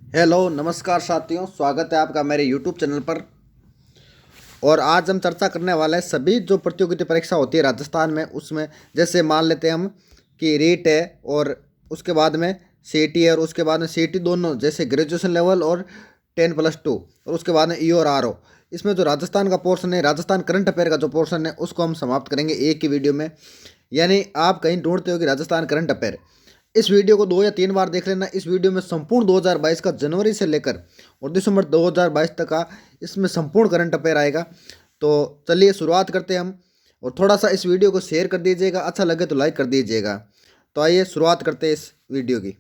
Hello नमस्कार साथियों, स्वागत है आपका मेरे यूट्यूब चैनल पर। और आज हम चर्चा करने वाले हैं सभी जो प्रतियोगिता परीक्षा होती है राजस्थान में, उसमें जैसे मान लेते हैं हम कि रीट है और उसके बाद में सीईटी है और उसके बाद में सीईटी दोनों जैसे ग्रेजुएशन लेवल और 10+2 और उसके बाद में ई और आर ओ। इसमें जो राजस्थान का पोर्शन है, राजस्थान करंट अफेयर का जो पोर्शन है, उसको हम समाप्त करेंगे एक ही वीडियो में। यानी आप कहीं ढूंढते हो कि राजस्थान करंट अफेयर, इस वीडियो को 2 या 3 बार देख लेना। इस वीडियो में संपूर्ण 2022 का जनवरी से लेकर और दिसंबर 2022 तक का इसमें संपूर्ण करंट अफेयर आएगा। तो चलिए शुरुआत करते हैं हम। और थोड़ा सा इस वीडियो को शेयर कर दीजिएगा, अच्छा लगे तो लाइक कर दीजिएगा। तो आइए शुरुआत करते हैं इस वीडियो की।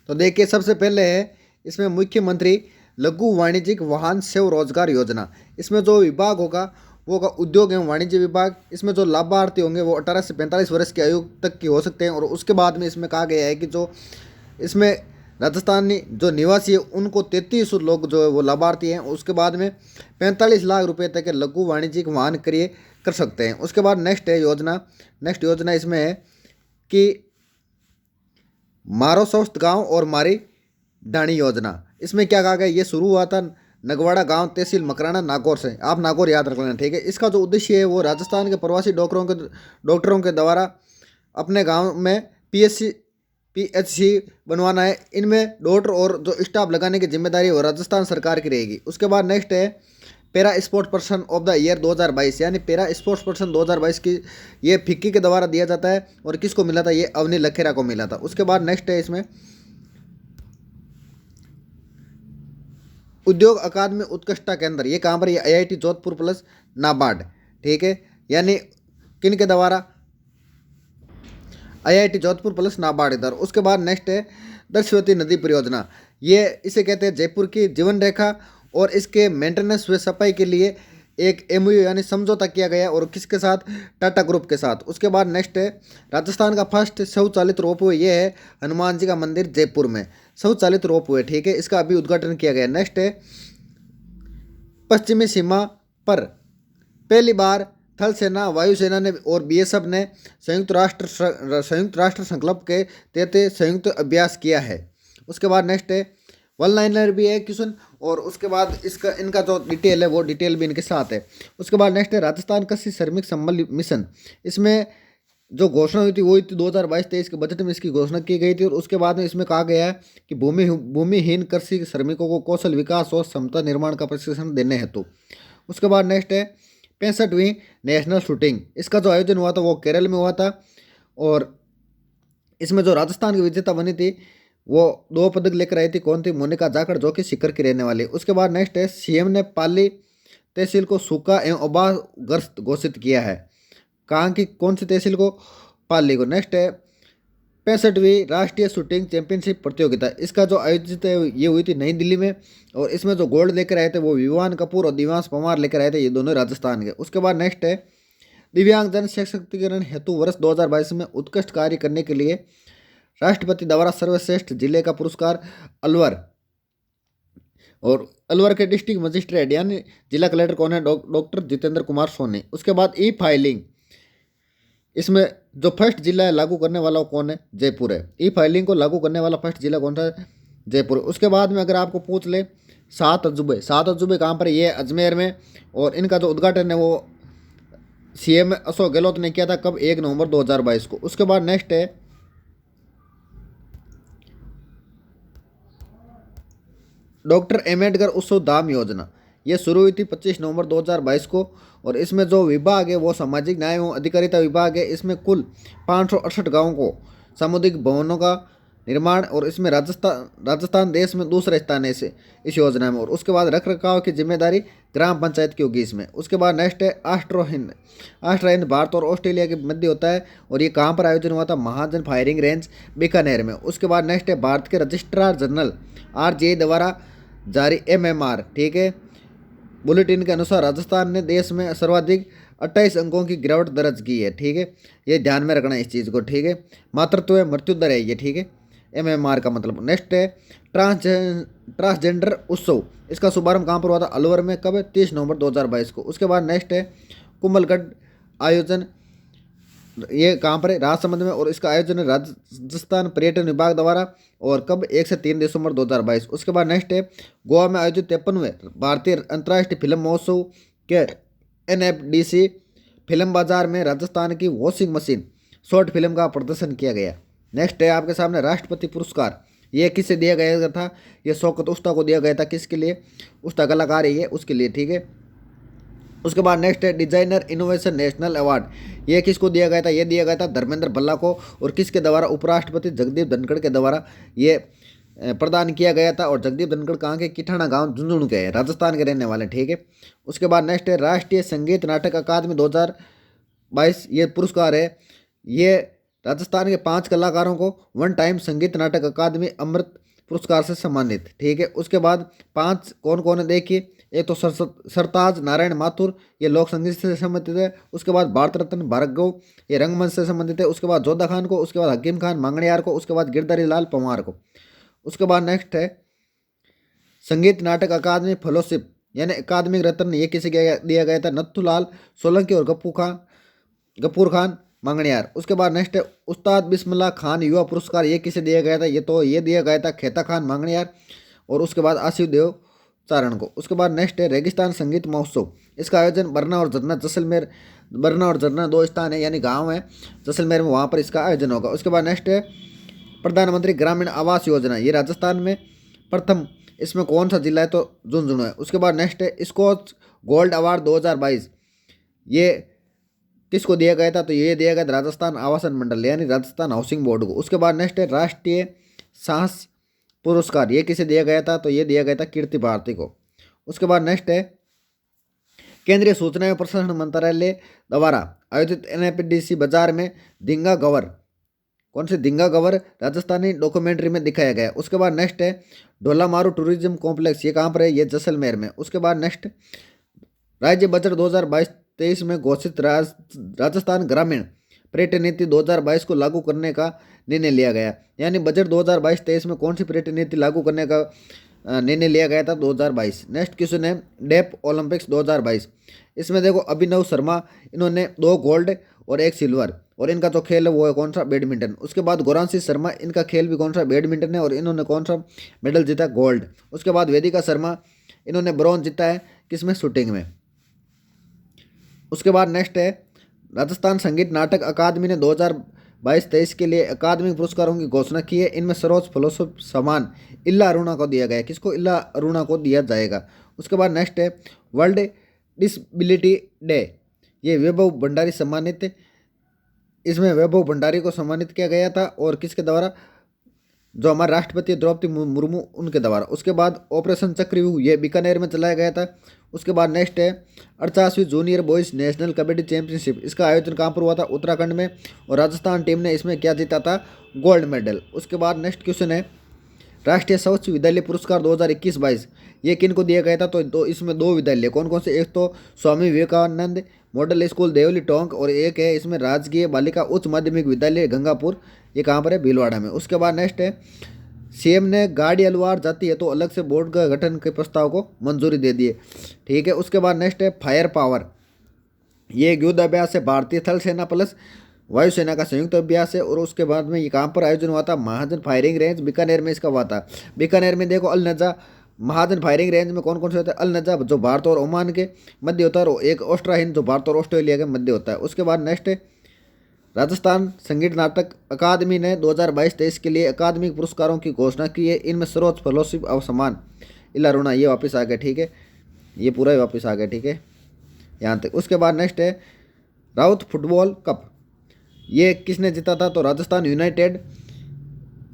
तो देखिए, सबसे पहले है इसमें मुख्यमंत्री लघु वाणिज्यिक वाहन सेव रोजगार योजना। इसमें जो विभाग होगा वो होगा उद्योग एवं वाणिज्य विभाग। इसमें जो लाभार्थी होंगे वो 18 से 45 वर्ष की आयु तक की हो सकते हैं। और उसके बाद में इसमें कहा गया है कि जो इसमें राजस्थानी जो निवासी है उनको 33 लोग जो है वो लाभार्थी हैं। उसके बाद में 45 लाख रुपए तक के लघु वाणिज्यिक वाहन क्रय कर सकते हैं। उसके बाद नेक्स्ट योजना इसमें है कि मारो स्वस्थ गांव और मारी डाणी योजना। इसमें क्या कहा गया, ये शुरू हुआ था नगवाड़ा गांव, तहसील मकराना, नागौर से। आप नागौर याद रख लेना, ठीक है। इसका जो उद्देश्य है वो राजस्थान के प्रवासी डॉक्टरों के द्वारा अपने गांव में पीएचसी बनवाना है। इनमें डॉक्टर और जो स्टाफ लगाने की जिम्मेदारी वो राजस्थान सरकार की रहेगी। उसके बाद नेक्स्ट है para sports person of the year 2022, यानी पैरा स्पोर्ट्स पर्सन 2022 की ये फिक्की के द्वारा दिया जाता है। और किसको मिला था, ये अवनी लखेरा को मिला था। उसके बाद नेक्स्ट है इसमें उद्योग अकादमी उत्कृष्टता केंद्र। ये कहाँ पर, ये आईआईटी जोधपुर प्लस नाबार्ड, ठीक है। यानी किन के द्वारा, आईआईटी जोधपुर प्लस नाबार्ड इधर। उसके बाद नेक्स्ट है दर्शवती नदी परियोजना। ये इसे कहते हैं जयपुर की जीवन रेखा और इसके मेंटेनेंस व सफाई के लिए एक एमओयू यानी समझौता किया गया और किसके साथ, टाटा ग्रुप के साथ। उसके बाद नेक्स्ट है राजस्थान का फर्स्ट स्वचालित रोपवे, ये है हनुमान जी का मंदिर जयपुर में स्वचालित रोपवे, ठीक है। इसका अभी उद्घाटन किया गया। नेक्स्ट है पश्चिमी सीमा पर पहली बार थल सेना, वायुसेना ने और बीएसएफ ने संयुक्त राष्ट्र संकल्प के तहत संयुक्त अभ्यास किया है। उसके बाद नेक्स्ट है वन लाइनर भी है क्वेश्चन। और उसके बाद इनका जो डिटेल है वो डिटेल भी इनके साथ है। उसके बाद नेक्स्ट है राजस्थान कृषि श्रमिक संबल मिशन। इसमें जो घोषणा हुई थी वो हुई थी 2022-23 के बजट में इसकी घोषणा की गई थी। और उसके बाद में इसमें कहा गया है कि भूमिहीन कृषि श्रमिकों को कौशल विकास और क्षमता निर्माण का प्रशिक्षण देने हेतु। उसके बाद नेक्स्ट है 65वीं नेशनल शूटिंग। इसका जो आयोजन हुआ था वो केरल में हुआ था। और इसमें जो राजस्थान की विजेता बनी थी वो 2 पदक लेकर आई थी। कौन थी, मोनिका जाखड़, जो कि सीकर की रहने वाली। उसके बाद नेक्स्ट है सीएम ने पाली तहसील को सूखा एवं अभावग्रस्त घोषित किया है। कहाँ की, कौन सी तहसील को, पाली को। नेक्स्ट है 65वीं राष्ट्रीय शूटिंग चैंपियनशिप प्रतियोगिता। इसका जो आयोजित है ये हुई थी नई दिल्ली में। और इसमें जो गोल्ड लेकर आए थे वो विवान कपूर और दिव्यांश पवार लेकर आए थे, ये दोनों राजस्थान के। उसके बाद नेक्स्ट है दिव्यांगजन सशक्तिकरण हेतु वर्ष 2022 में उत्कृष्ट कार्य करने के लिए राष्ट्रपति द्वारा सर्वश्रेष्ठ जिले का पुरस्कार अलवर। और अलवर के डिस्ट्रिक्ट मजिस्ट्रेट यानी जिला कलेक्टर कौन है, डॉक्टर जितेंद्र कुमार सोनी। उसके बाद ई फाइलिंग, इसमें जो फर्स्ट जिला है लागू करने वाला कौन है, जयपुर है। ई फाइलिंग को लागू करने वाला फर्स्ट जिला कौन सा, जयपुर। उसके बाद में अगर आपको पूछ ले 7 अजूबे कहाँ पर, ये अजमेर में। और इनका जो उद्घाटन है वो सीएम अशोक गहलोत ने किया था, कब, 1 नवंबर 2022 को। उसके बाद नेक्स्ट है डॉक्टर अम्बेडकर उत्सव धाम योजना। ये शुरू हुई थी 25 नवंबर 2022 को। और इसमें जो विभाग है वो सामाजिक न्याय एवं अधिकारिता विभाग है। इसमें कुल 568 गाँवों को सामुदायिक भवनों का निर्माण। और इसमें राजस्थान देश में दूसरे स्थान है इस योजना में। और उसके बाद रख रखाव की जिम्मेदारी ग्राम पंचायत की होगी इसमें। उसके बाद नेक्स्ट है आस्ट्रो हिंद भारत और ऑस्ट्रेलिया के मध्य होता है। और ये कहाँ पर आयोजन हुआ था, महाजन फायरिंग रेंज बीकानेर में। उसके बाद नेक्स्ट है भारत के रजिस्ट्रार जनरल आरजीआई द्वारा जारी एमएमआर, ठीक है, बुलेटिन के अनुसार राजस्थान ने देश में सर्वाधिक 28 अंकों की गिरावट दर्ज की है, ठीक है। ये ध्यान में रखना है इस चीज़ को, ठीक है। मातृत्व है, मृत्यु दर है ये, ठीक है, एमएमआर का मतलब। नेक्स्ट है ट्रांसजेंडर उत्सव। इसका शुभारंभ कहाँ पर हुआ था, अलवर में, कब, 30 नवंबर 2022 को। उसके बाद नेक्स्ट है कुंभलगढ़ आयोजन ये कहाँ पर है, राजसमंद में, और इसका आयोजन है राजस्थान पर्यटन विभाग द्वारा, और कब 1 से 3 दिसंबर 2022। उसके बाद नेक्स्ट है गोवा में आयोजित 53वें भारतीय अंतर्राष्ट्रीय फिल्म महोत्सव के NFDC फिल्म बाजार में राजस्थान की वॉशिंग मशीन शॉर्ट फिल्म का प्रदर्शन किया गया। नेक्स्ट है आपके सामने राष्ट्रपति पुरस्कार, ये किसे दिया गया था, ये शौकत उस्ता को दिया गया था, किसके लिए, उस्ता कलाकार है ये, उसके लिए, ठीक है। उसके बाद नेक्स्ट है डिजाइनर इनोवेशन नेशनल अवार्ड, ये किसको दिया गया था, ये दिया गया था धर्मेंद्र भल्ला को, और किसके द्वारा, उपराष्ट्रपति जगदीप धनखड़ के द्वारा ये प्रदान किया गया था। और जगदीप धनखड़ कहाँ के, किठाना गांव झुंझुनू के हैं, राजस्थान के रहने वाले, ठीक है। उसके बाद नेक्स्ट है राष्ट्रीय संगीत नाटक अकादमी 2022, ये पुरस्कार है, ये राजस्थान के 5 कलाकारों को वन टाइम संगीत नाटक अकादमी अमृत पुरस्कार से सम्मानित, ठीक है। उसके बाद 5 कौन कौन है देखिए, एक तो सरताज नारायण माथुर, ये लोक संगीत से संबंधित है। उसके बाद भारत रत्न भार्गव, ये रंगमंच से संबंधित है। उसके बाद जोधा खान को, उसके बाद हकीम खान मांगणियार को, उसके बाद गिरधारी लाल पंवार को। उसके बाद नेक्स्ट है संगीत नाटक अकादमी फेलोशिप यानी अकादमिक रत्न, ये किसे दिया गया था, नथुलाल सोलंकी और गफूर खान मांगणियार। उसके बाद नेक्स्ट है उस्ताद बिस्मिल्लाह खान युवा पुरस्कार, ये किसे दिया गया था, ये दिया गया था खेता खान मांगणियार, और उसके बाद आशिव देव चारण को। उसके बाद नेक्स्ट है रेगिस्तान संगीत महोत्सव, इसका आयोजन बरना और झरना जैसलमेर, बरना और झरना 2 स्थान है यानी गांव है जैसलमेर में, वहाँ पर इसका आयोजन होगा। उसके बाद नेक्स्ट है प्रधानमंत्री ग्रामीण आवास योजना, ये राजस्थान में प्रथम, इसमें कौन सा जिला है, तो झुंझुनू है। उसके बाद नेक्स्ट है स्कॉच गोल्ड अवार्ड 2022, ये किसको दिया गया था, तो ये दिया गया था राजस्थान आवासन मंडल यानी राजस्थान हाउसिंग बोर्ड को। उसके बाद नेक्स्ट है राष्ट्रीय साहस पुरस्कार, ये किसे दिया गया था, तो ये दिया गया था कीर्ति भारती को। उसके बाद नेक्स्ट है केंद्रीय सूचना एवं प्रसारण मंत्रालय द्वारा आयोजित NFDC बाजार में दिंगा गवर, कौन से दिंगा गवर राजस्थानी डॉक्यूमेंट्री में दिखाया गया। उसके बाद नेक्स्ट है ढोलामारू टूरिज्म कॉम्प्लेक्स, ये कहाँ पर है, ये जैसलमेर में। उसके बाद नेक्स्ट राज्य बजट 2022-23 में घोषित राजस्थान ग्रामीण पर्यटन नीति 2022 को लागू करने का निर्णय लिया गया, यानी बजट 2022-23 में कौन सी पर्यटन नीति लागू करने का निर्णय लिया गया था, 2022। नेक्स्ट क्वेश्चन है डेफ ओलंपिक्स 2022, इसमें देखो अभिनव शर्मा, इन्होंने 2 गोल्ड और 1 सिल्वर, और इनका जो खेल है वो है कौन सा, बैडमिंटन। उसके बाद गौरांशी शर्मा, इनका खेल भी कौन सा, बैडमिंटन है, और इन्होंने कौन सा मेडल जीता, गोल्ड। उसके बाद वेदिका शर्मा, इन्होंने ब्रॉन्ज जीता है, किसमें, शूटिंग में। उसके बाद नेक्स्ट है राजस्थान संगीत नाटक अकादमी ने 2022-23 के लिए अकादमिक पुरस्कारों की घोषणा की है, इनमें सर्वोच्च फेलोशिप सम्मान इल्ला अरुणा को दिया गया, किसको, इल्ला अरुणा को दिया जाएगा। उसके बाद नेक्स्ट है वर्ल्ड डिसेबिलिटी डे, ये वैभव भंडारी सम्मानित, इसमें वैभव भंडारी को सम्मानित किया गया था, और किसके द्वारा, जो हमारे राष्ट्रपति द्रौपदी मुर्मू उनके द्वारा। उसके बाद ऑपरेशन चक्रव्यूह, ये बीकानेर में चलाया गया था। उसके बाद नेक्स्ट है 48वीं junior boys national kabaddi championship, इसका आयोजन कहाँ पर हुआ था, उत्तराखंड में, और राजस्थान टीम ने इसमें क्या जीता था, गोल्ड मेडल। उसके बाद नेक्स्ट क्वेश्चन है राष्ट्रीय स्वच्छ विद्यालय पुरस्कार 2021-22, ये किन को दिया गया था, तो इसमें 2 विद्यालय, कौन कौन से, एक तो स्वामी विवेकानंद मॉडल स्कूल देवली टोंक, और एक है इसमें राजकीय बालिका उच्च माध्यमिक विद्यालय गंगापुर, ये कहाँ पर है, भीलवाड़ा में। उसके बाद नेक्स्ट है सीएम ने गाड़ी अलवार जाती है तो अलग से बोर्ड का गठन के प्रस्ताव को मंजूरी दे दी है, ठीक है। उसके बाद नेक्स्ट है फायर पावर, ये एक युद्ध अभ्यास है, भारतीय थल सेना प्लस वायुसेना का संयुक्त अभ्यास है, और उसके बाद में ये कहाँ पर आयोजन हुआ था, महाजन फायरिंग रेंज बीकानेर में इसका हुआ था। बीकानेर में देखो अल नजा महाजन फायरिंग रेंज में कौन कौन से होता है, अल नजा जो भारत और ओमान के मध्य होता है, और एक ऑस्ट्राहिन जो भारत और ऑस्ट्रेलिया के मध्य होता है। उसके बाद नेक्स्ट है राजस्थान संगीत नाटक अकादमी ने 2022-23 के लिए अकादमिक पुरस्कारों की घोषणा की है, इनमें सर्वोच्च फेलोशिप और सम्मान इल्ला अरुणा, ये वापस आ गया, ठीक है, ये पूरा ही वापस आ गया, ठीक है, यहाँ तक। उसके बाद नेक्स्ट है राउत फुटबॉल कप, ये किसने जीता था, तो राजस्थान यूनाइटेड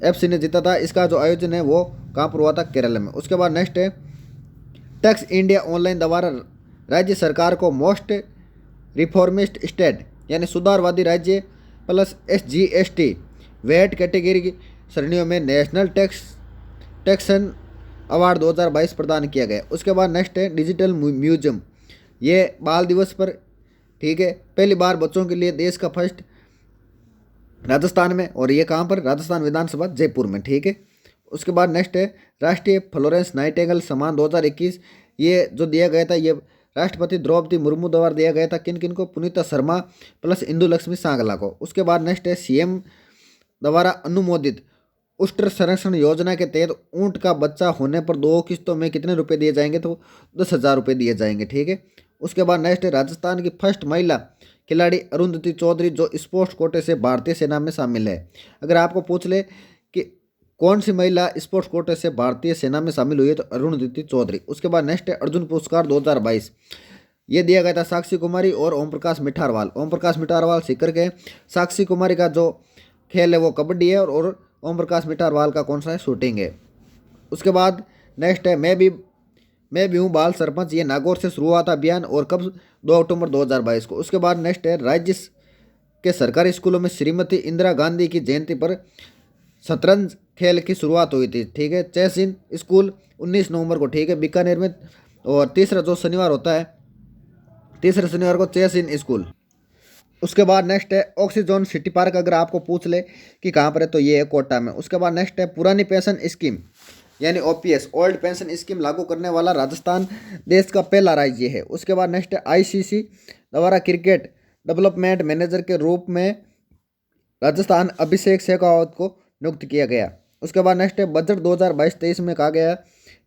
FC ने जीता था, इसका जो आयोजन है वो कहाँ पर हुआ था, केरल में। उसके बाद नेक्स्ट है टैक्स इंडिया ऑनलाइन द्वारा राज्य सरकार को मोस्ट रिफॉर्मिस्ट स्टेट यानी सुधारवादी राज्य प्लस SGST वेट कैटेगरी की श्रेणियों में नेशनल टैक्सन अवार्ड 2022 प्रदान किया गया। उसके बाद नेक्स्ट है डिजिटल म्यूजियम, ये बाल दिवस पर, ठीक है, पहली बार बच्चों के लिए देश का फर्स्ट राजस्थान में, और ये कहाँ पर, राजस्थान विधानसभा जयपुर में, ठीक है। उसके बाद नेक्स्ट है राष्ट्रीय फ्लोरेंस नाइटिंगेल सम्मान 2021, ये जो दिया गया था ये राष्ट्रपति द्रौपदी मुर्मू द्वारा दिया गया था किन किन को, पुनीता शर्मा प्लस इंदु लक्ष्मी सांगला को। उसके बाद नेक्स्ट है सीएम द्वारा अनुमोदित उष्ट्र संरक्षण योजना के तहत ऊंट का बच्चा होने पर 2 किस्तों में कितने रुपए दिए जाएंगे, तो 10,000 रुपये दिए जाएंगे, ठीक है। उसके बाद नेक्स्ट है राजस्थान की फर्स्ट महिला खिलाड़ी अरुंधति चौधरी जो स्पोर्ट्स कोटे से भारतीय सेना में शामिल है। अगर आपको पूछ ले कि कौन सी महिला स्पोर्ट्स कोटे से भारतीय सेना में शामिल हुई है, तो अरुंधति चौधरी। उसके बाद नेक्स्ट है अर्जुन पुरस्कार 2022, ये दिया गया था साक्षी कुमारी और ओम प्रकाश मिठारवाल। ओम प्रकाश मिठारवाल सीकर के, साक्षी कुमारी का जो खेल है वो कबड्डी है और ओम प्रकाश मिठारवाल का कौन सा है, शूटिंग है। उसके बाद नेक्स्ट है मैं भी हूँ बाल सरपंच, ये नागौर से शुरू हुआ था अभियान और कब, 2 अक्टूबर 2022 को। उसके बाद नेक्स्ट है राज्य के सरकारी स्कूलों में श्रीमती इंदिरा गांधी की जयंती पर शतरंज खेल की शुरुआत हुई थी, ठीक है। चेस इन स्कूल 19 नवंबर को, ठीक है, बीकानेर में। और तीसरा जो शनिवार होता है, तीसरे शनिवार को चेस इन स्कूल। उसके बाद नेक्स्ट है ऑक्सीजोन सिटी पार्क, अगर आपको पूछ ले कि कहाँ पर है तो ये है कोटा में। उसके बाद नेक्स्ट है पुरानी पेंशन स्कीम यानी ओपीएस ओल्ड पेंशन स्कीम लागू करने वाला राजस्थान देश का पहला राज्य है। उसके बाद नेक्स्ट है आईसीसी द्वारा क्रिकेट डेवलपमेंट मैनेजर के रूप में राजस्थान अभिषेक शेखावत को नियुक्त किया गया। उसके बाद नेक्स्ट है बजट 2022-23 में कहा गया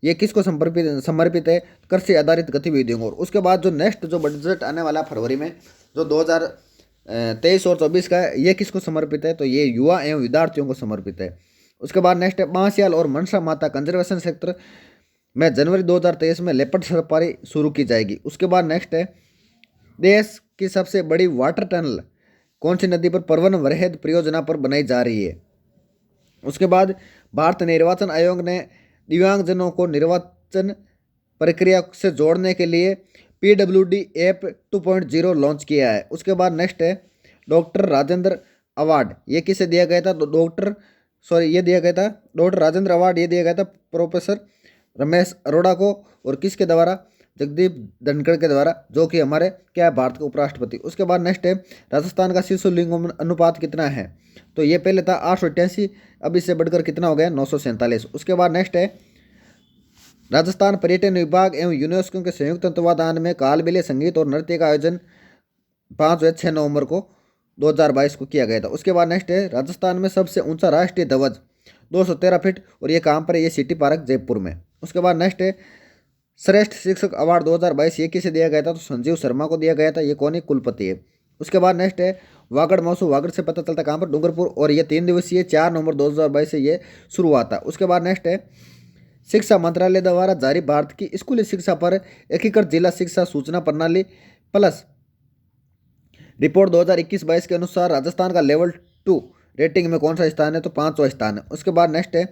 ये किसको समर्पित है, कृषि आधारित गतिविधियों को। उसके बाद जो नेक्स्ट जो बजट आने वाला फरवरी में जो 2023 और 24 का है, ये किसको समर्पित है, तो ये युवा एवं विद्यार्थियों को समर्पित है। उसके बाद नेक्स्ट है बांसियाल और मनसा माता कंजर्वेशन सेक्टर में जनवरी 2023 में लेपर्ड सफारी शुरू की जाएगी। उसके बाद नेक्स्ट है देश की सबसे बड़ी वाटर टनल कौन सी नदी पर परवन वरहेद परियोजना पर बनाई जा रही है। उसके बाद भारत निर्वाचन आयोग ने दिव्यांगजनों को निर्वाचन प्रक्रिया से जोड़ने के लिए PWD ऐप 2.0 लॉन्च किया है। उसके बाद नेक्स्ट है डॉक्टर राजेंद्र अवार्ड, ये किसे दिया गया था, डॉक्टर राजेंद्र अवार्ड ये दिया गया था प्रोफेसर रमेश अरोड़ा को, और किसके द्वारा, जगदीप धनखड़ के द्वारा, जो कि हमारे क्या है, भारत के उपराष्ट्रपति। उसके बाद नेक्स्ट है राजस्थान का शिशु लिंग अनुपात कितना है, तो ये पहले था 888, अब इससे बढ़कर कितना हो गया, 947। उसके बाद नेक्स्ट है राजस्थान पर्यटन विभाग एवं यूनेस्को के संयुक्त तत्वाधान में कालबेलिया संगीत और नृत्य का आयोजन 5 व 6 नवंबर को 2022 को किया गया था। उसके बाद नेक्स्ट है राजस्थान में सबसे ऊंचा राष्ट्रीय ध्वज 213 फीट, और ये कहाँ पर है, ये सिटी पार्क जयपुर में। उसके बाद नेक्स्ट है श्रेष्ठ शिक्षक अवार्ड 2022, ये किसे दिया गया था, तो संजीव शर्मा को दिया गया था, ये कौन है, कुलपति है। उसके बाद नेक्स्ट है वागड़ महोत्सव, वागड़ से पता चलता कहाँ पर, डूंगरपुर, और ये 3 दिवसीय 4 नवंबर 2022 से ये शुरू हुआ था। उसके बाद नेक्स्ट है शिक्षा मंत्रालय द्वारा जारी भारत की स्कूली शिक्षा पर एकीकृत जिला शिक्षा सूचना प्रणाली प्लस रिपोर्ट 2021-22 के अनुसार राजस्थान का लेवल 2 रेटिंग में कौन सा स्थान है, तो 5वां स्थान है। उसके बाद नेक्स्ट है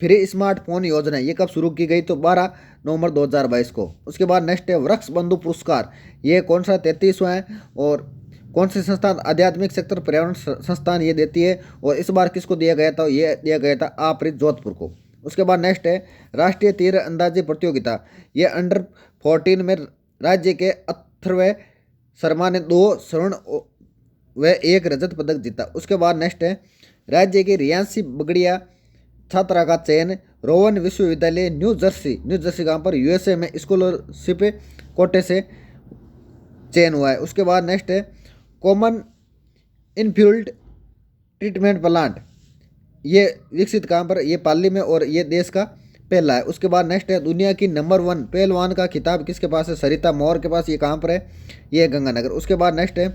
फ्री स्मार्टफोन योजना, ये कब शुरू की गई, तो 12 नवंबर 2022 को। उसके बाद नेक्स्ट है वृक्ष बंधु पुरस्कार, ये कौन सा, 33वां है, और कौन सी संस्थान, आध्यात्मिक सेक्टर पर्यावरण संस्थान ये देती है, और इस बार किसको दिया गया था, ये दिया गया था आपरित जोधपुर को। उसके बाद नेक्स्ट है राष्ट्रीय तीर अंदाजी प्रतियोगिता, ये अंडर 14 में राज्य के अथर्व शर्मा ने 2 स्वर्ण व 1 रजत पदक जीता। उसके बाद नेक्स्ट है राज्य की रियांशी बगड़िया छात्रा का चयन रोवन विश्वविद्यालय न्यू जर्सी कहाँ पर, USA में स्कॉलरशिप कोटे से चयन हुआ है। उसके बाद नेक्स्ट है कॉमन इनफ्यूल्ड ट्रीटमेंट प्लांट, ये विकसित कहाँ पर, ये पाली में, और ये देश का पहला है। उसके बाद नेक्स्ट है दुनिया की नंबर 1 पहलवान का खिताब किसके पास है, सरिता मौर्य के पास, ये कहाँ पर है, ये गंगानगर। उसके बाद नेक्स्ट है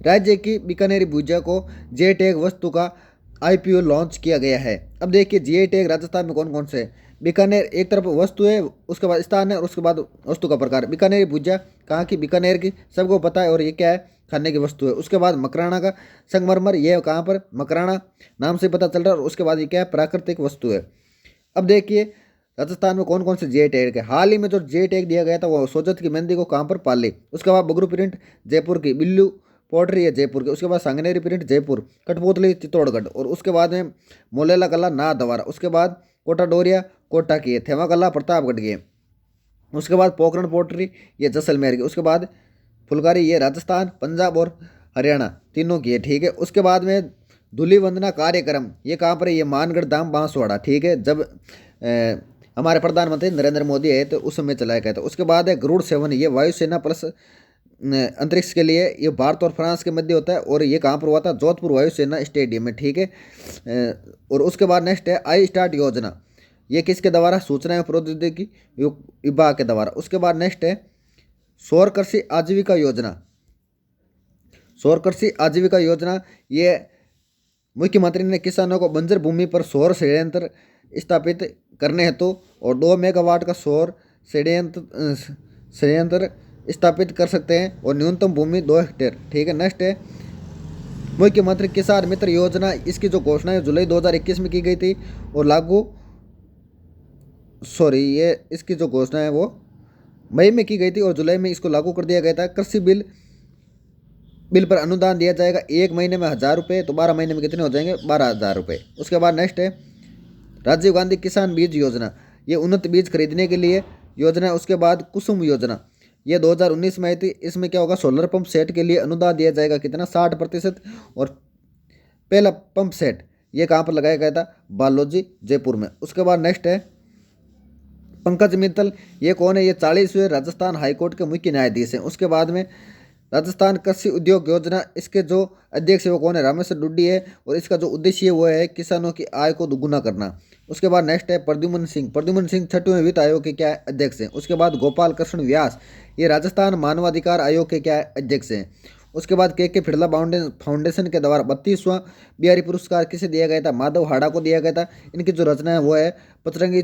राज्य की बीकानेरी भुजिया को जे टैग वस्तु का IPO लॉन्च किया गया है। अब देखिए GI टैग राजस्थान में कौन कौन से है, बीकानेर एक तरफ वस्तु है, उसके बाद स्थान है, और उसके बाद वस्तु का प्रकार। बीकानेरी भुजिया कहाँ की, बीकानेर की, सबको पता है, और ये क्या है, खाने की वस्तु है। उसके बाद मकराना का संगमरमर, ये कहाँ पर, मकराना नाम से पता चल रहा है, और उसके बाद ये क्या है, प्राकृतिक वस्तु है। अब देखिए राजस्थान में कौन कौन से GI टैग है, हाल ही में जो GI टैग दिया गया था वो सोजत की मेहंदी को कहाँ पर, पाली। उसके बाद बगरू प्रिंट जयपुर की, बिल्लू पोट्री है जयपुर की। उसके बाद सांगनेरी प्रिंट जयपुर, कठपुतली चित्तौड़गढ़, और उसके बाद में मोलेला कला नाथद्वारा। उसके बाद कोटा डोरिया कोटा की है, थेवा कला प्रतापगढ़ की है। उसके बाद पोखरण पोट्री ये जैसलमेर की। उसके बाद फुलकारी ये राजस्थान, पंजाब और हरियाणा तीनों की है, ठीक है। उसके बाद में धूलि वंदना कार्यक्रम ये कहाँ पर है, ये मानगढ़ धाम बांसवाड़ा, ठीक है। जब हमारे प्रधानमंत्री नरेंद्र मोदी है तो उस समय चलाया गया था। उसके बाद है गरुड़ सेवन, ये वायुसेना प्लस अंतरिक्ष के लिए, ये भारत और फ्रांस के मध्य होता है और ये कहाँ पर हुआ था, जोधपुर वायुसेना स्टेडियम में, ठीक है। और उसके बाद नेक्स्ट है आई स्टार्ट योजना, ये किसके द्वारा, सूचना एवं प्रौद्योगिकी विभाग के द्वारा। उसके बाद नेक्स्ट है सौर कृषि आजीविका योजना, सौर कृषि आजीविका योजना, ये मुख्यमंत्री ने किसानों को बंजर भूमि पर सौर संयंत्र स्थापित करने हेतु और 2 मेगावाट का सौर संयंत्र स्थापित कर सकते हैं और न्यूनतम भूमि 2 हेक्टेयर, ठीक है। नेक्स्ट है मुख्यमंत्री किसान मित्र योजना, इसकी जो घोषणा है जुलाई 2021 में की गई थी और ये इसकी जो घोषणा है वो मई में की गई थी और जुलाई में इसको लागू कर दिया गया था। कृषि बिल पर अनुदान दिया जाएगा, 1 महीने में 1,000 रुपये, तो 12 महीने में कितने हो जाएंगे, 12,000 रुपये। उसके बाद नेक्स्ट है राजीव गांधी किसान बीज योजना, ये उन्नत बीज खरीदने के लिए योजना है। उसके बाद कुसुम योजना, ये 2019 में आई थी। इसमें क्या होगा, सोलर पंप सेट के लिए अनुदान दिया जाएगा कितना, 60%। और पहला पंप सेट ये कहाँ पर लगाया गया था, बालोजी जयपुर में। उसके बाद नेक्स्ट है पंकज मित्तल, ये कौन है, ये 40वें राजस्थान हाईकोर्ट के मुख्य न्यायाधीश हैं। उसके बाद में राजस्थान कृषि उद्योग योजना, इसके जो अध्यक्ष है वो कौन है, रामेश्वर डुड्डी है और इसका जो उद्देश्य है वो है किसानों की आय को दोगुना करना। उसके बाद नेक्स्ट है प्रद्युम्न सिंह, 6वें वित्त आयोग के क्या अध्यक्ष हैं। उसके बाद गोपाल कृष्ण व्यास, ये राजस्थान मानवाधिकार आयोग के क्या अध्यक्ष हैं। उसके बाद के फिड़ला फाउंडेशन के द्वारा 32वां बिहारी पुरस्कार किसे दिया गया था, माधव हाड़ा को दिया गया था। इनकी जो रचना है वो है पचरंगी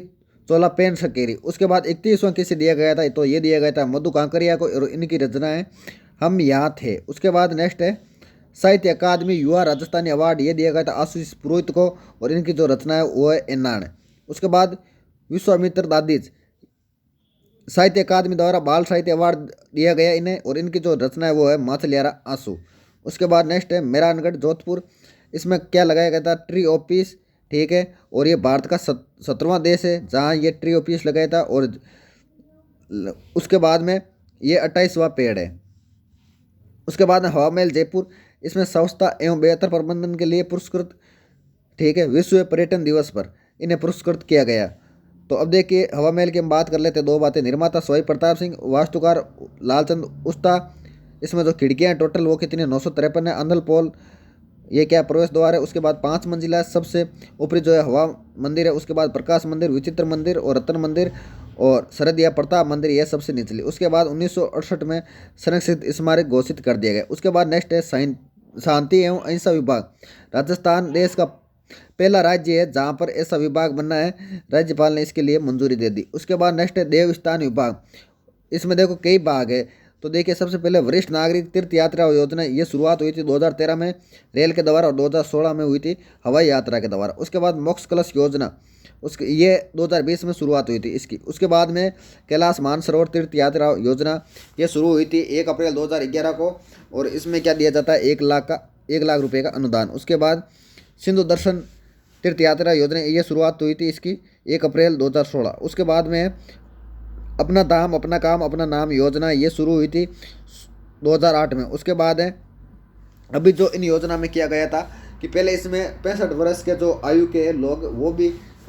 चोला पेन सकेरी। उसके बाद 31वां किसे दिया गया था, तो ये दिया गया था मधु कांकरिया को और इनकी रचना है हम यहाँ थे। उसके बाद नेक्स्ट है साहित्य अकादमी युवा राजस्थानी अवार्ड, ये दिया गया था आशीष पुरोहित को और इनकी जो रचना है वो है एन्नाण। उसके बाद विश्वामित्र दादीज, साहित्य अकादमी द्वारा बाल साहित्य अवार्ड दिया गया इन्हें और इनकी जो रचना है वो है माथलियारा आंसू। उसके बाद नेक्स्ट है मेहरानगढ़ जोधपुर, इसमें क्या लगाया गया था, ट्री ऑफिस, ठीक है। और ये भारत का 17वां देश है जहाँ ये ट्री ऑफिस लगाया था। और उसके बाद में ये 28वां पेड़ है। उसके बाद में हवा महल जयपुर, इसमें स्वच्छता एवं बेहतर प्रबंधन के लिए पुरस्कृत, ठीक है। विश्व पर्यटन दिवस पर इन्हें पुरस्कृत किया गया। तो अब देखिए हवा महल की हम बात कर लेते हैं, 2 बातें। निर्माता स्वाई प्रताप सिंह, वास्तुकार लालचंद उस्ता। इसमें जो खिड़कियाँ हैं टोटल वो कितनी, 953 है। अंधल पोल, ये क्या प्रवेश द्वार है। उसके बाद 5 मंजिला, सबसे ऊपरी जो है हवा मंदिर है। उसके बाद प्रकाश मंदिर, विचित्र मंदिर और रतन मंदिर और शरद या प्रताप मंदिर, यह सबसे निचली। उसके बाद 1968 में संरक्षित स्मारक घोषित कर दिया गया। उसके बाद नेक्स्ट है शांति एवं अहिंसा विभाग, राजस्थान देश का पहला राज्य है जहाँ पर ऐसा विभाग बनना है, राज्यपाल ने इसके लिए मंजूरी दे दी। उसके बाद नेक्स्ट है देवस्थान विभाग, इसमें देखो कई भाग है। तो देखिए सबसे पहले वरिष्ठ नागरिक तीर्थ यात्रा योजना, ये शुरुआत हुई थी 2013 में रेल के द्वारा और 2016 में हुई थी हवाई यात्रा के द्वारा। उसके बाद मोक्ष कलश योजना, उसके ये 2020 में शुरुआत हुई थी इसकी। उसके बाद में कैलाश मानसरोवर तीर्थ यात्रा योजना, ये शुरू हुई थी 1 अप्रैल 2011 को और इसमें क्या दिया जाता है, 1 लाख रुपये का अनुदान। उसके बाद सिंधु दर्शन तीर्थ यात्रा योजना, ये शुरुआत हुई थी इसकी 1 अप्रैल 2016। उसके बाद में अपना धाम अपना काम अपना नाम योजना, ये शुरू हुई थी 2008 में। उसके बाद है अभी जो इन योजना में किया गया था कि पहले इसमें 65 वर्ष के जो आयु के लोग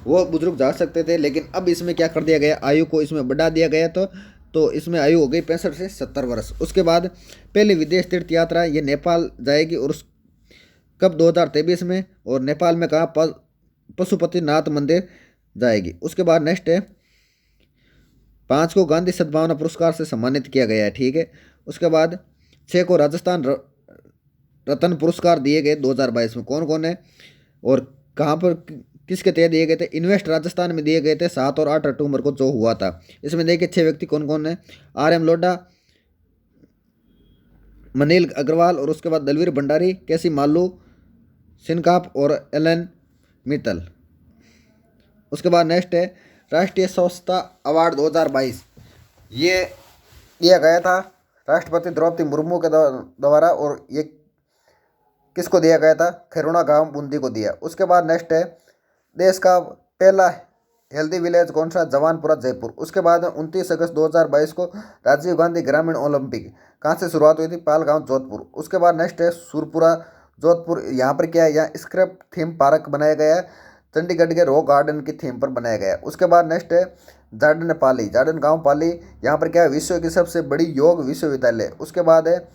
वो बुजुर्ग जा सकते थे, लेकिन अब इसमें क्या कर दिया गया, आयु को इसमें बढ़ा दिया गया। तो इसमें आयु हो गई 65 से 70 वर्ष। उसके बाद पहली विदेश तीर्थ यात्रा ये नेपाल जाएगी और कब, 2023 में। और नेपाल में कहाँ, पशुपतिनाथ मंदिर जाएगी। उसके बाद नेक्स्ट है 5 को गांधी सद्भावना पुरस्कार से सम्मानित किया गया है, ठीक है। उसके बाद 6 को राजस्थान रत्न पुरस्कार दिए गए 2022 में। कौन कौन है और कहाँ पर किसके तहत दिए गए थे, इन्वेस्ट राजस्थान में दिए गए थे 7 और 8 अक्टूबर को जो हुआ था। इसमें देखिए 6 व्यक्ति कौन कौन है, RM लोढ़ा, मनील अग्रवाल और उसके बाद दलवीर भंडारी, कैसी मालू, सिनकाप और एलन मित्तल। उसके बाद नेक्स्ट है राष्ट्रीय स्वच्छता अवार्ड 2022, ये दिया गया था राष्ट्रपति द्रौपदी मुर्मू के द्वारा और ये किसको दिया गया था, खैरुणा गांव बूंदी को दिया। उसके बाद नेक्स्ट है देश का पहला हेल्दी विलेज कौन सा, जवानपुरा जयपुर। उसके बाद 29 अगस्त 2022 को राजीव गांधी ग्रामीण ओलंपिक कहाँ से शुरुआत हुई थी, पालगांव जोधपुर। उसके बाद नेक्स्ट है सुरपुरा जोधपुर, यहाँ पर क्या है, यहाँ स्क्रैप थीम पार्क बनाया गया है चंडीगढ़ के रॉक गार्डन की थीम पर बनाया गया है। उसके बाद नेक्स्ट है जार्डन पाली, जार्डन गांव पाली, यहाँ पर क्या है विश्व की सबसे बड़ी योग विश्वविद्यालय। उसके बाद है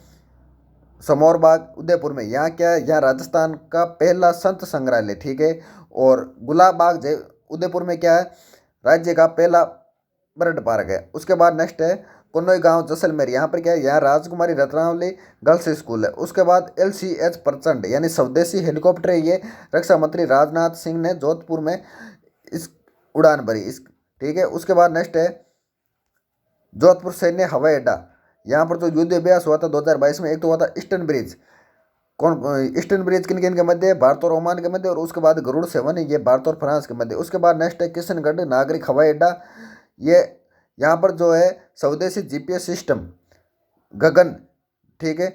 समौर बाग उदयपुर में, यहाँ क्या है, यहाँ राजस्थान का पहला संत संग्रहालय, ठीक है। और गुलाब बाग जय उदयपुर में क्या है, राज्य का पहला बर्ड पार्क है। उसके बाद नेक्स्ट है कन्नौज गांव जैसलमेर, यहाँ पर क्या है, यहाँ राजकुमारी रत्नावली गर्ल्स स्कूल है। उसके बाद LCH प्रचंड यानी स्वदेशी हेलीकॉप्टर है, ये रक्षा मंत्री राजनाथ सिंह ने जोधपुर में इस उड़ान भरी इस, ठीक है। उसके बाद नेक्स्ट है जोधपुर सैन्य हवाई अड्डा, यहाँ पर जो युद्ध अभ्यास हुआ था 2022 में, एक तो हुआ था ईस्टर्न ब्रिज। कौन ईस्टर्न ब्रिज किन किन के मध्य है, भारत और ओमान के मध्य। और उसके बाद गरुड़ सेवन है, ये भारत और फ्रांस के मध्य। उसके बाद नेक्स्ट है किशनगढ़ नागरिक हवाई अड्डा, ये यहाँ पर जो है स्वदेशी GPS सिस्टम गगन, ठीक है,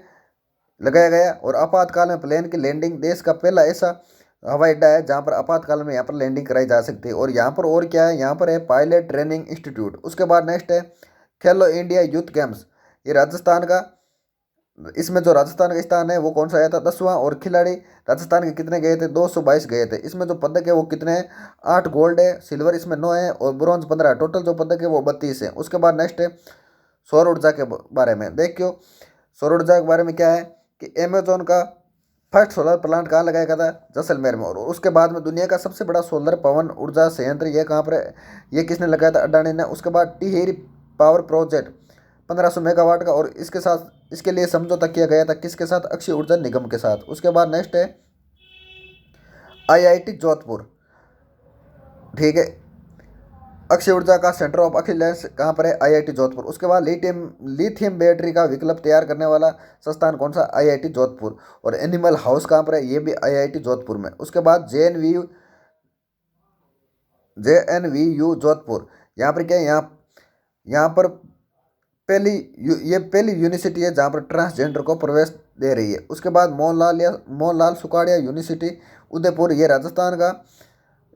लगाया गया। और आपातकाल में प्लेन की लैंडिंग, देश का पहला ऐसा हवाई अड्डा है जहाँ पर आपातकाल में यहाँ पर लैंडिंग कराई जा सकती है। और यहाँ पर और क्या है, यहाँ पर है पायलट ट्रेनिंग इंस्टीट्यूट। उसके बाद नेक्स्ट है खेलो इंडिया यूथ गेम्स, ये राजस्थान का, इसमें जो राजस्थान का स्थान है वो कौन सा आया था, 10वां। और खिलाड़ी राजस्थान के कितने गए थे, 222 गए थे। इसमें जो पदक है वो कितने हैं, 8 गोल्ड है, सिल्वर इसमें 9 है और ब्रॉन्ज 15। टोटल जो पदक है वो 32 है। उसके बाद नेक्स्ट है सौर ऊर्जा के बारे में। देखियो सौर ऊर्जा के बारे में क्या है कि अमेजोन का फर्स्ट सोलर प्लांट कहाँ लगाया गया था, जैसलमेर में। और उसके बाद में दुनिया का सबसे बड़ा सोलर पवन ऊर्जा संयंत्र ये कहाँ पर है, ये किसने लगाया था, अडानी ने। उसके बाद टिहरी पावर प्रोजेक्ट 1500 मेगावाट का, और इसके साथ इसके लिए समझौता किया गया था किसके साथ, अक्षय ऊर्जा निगम के साथ। उसके बाद नेक्स्ट है IIT जोधपुर, ठीक है, अक्षय ऊर्जा का सेंटर ऑफ एक्सीलेंस कहाँ पर है, IIT जोधपुर। उसके बाद लिथियम बैटरी का विकल्प तैयार करने वाला संस्थान कौन सा, IIT जोधपुर। और एनिमल हाउस कहाँ पर है, ये भी IIT जोधपुर में। उसके बाद JNVU जोधपुर, यहाँ पर क्या है, यहाँ पर पहली यूनिवर्सिटी है जहाँ पर ट्रांसजेंडर को प्रवेश दे रही है। उसके बाद मोहनलाल सुखाड़िया यूनिवर्सिटी उदयपुर, ये राजस्थान का,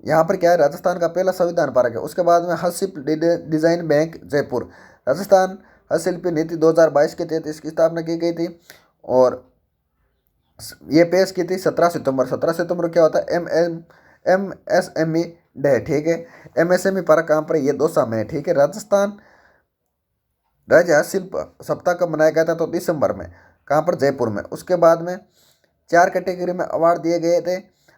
यहाँ पर क्या है, राजस्थान का पहला संविधान पार्क है। उसके बाद में हस्तशिल्प डिजाइन बैंक जयपुर, राजस्थान हस्तशिल्प नीति 2022 के तहत इसकी स्थापना की गई थी। और ये पेश की थी 17 सितंबर। 17 सितंबर क्या होता है, MSME डे, ठीक है। MSME पार्क कहाँ पर है, ये दौसा में है, ठीक है। राजस्थान राज्य हस्तशिल्प सप्ताह कब मनाया गया था, तो दिसंबर में, कहाँ पर, जयपुर में। उसके बाद में 4 कैटेगरी में अवार्ड दिए गए थे।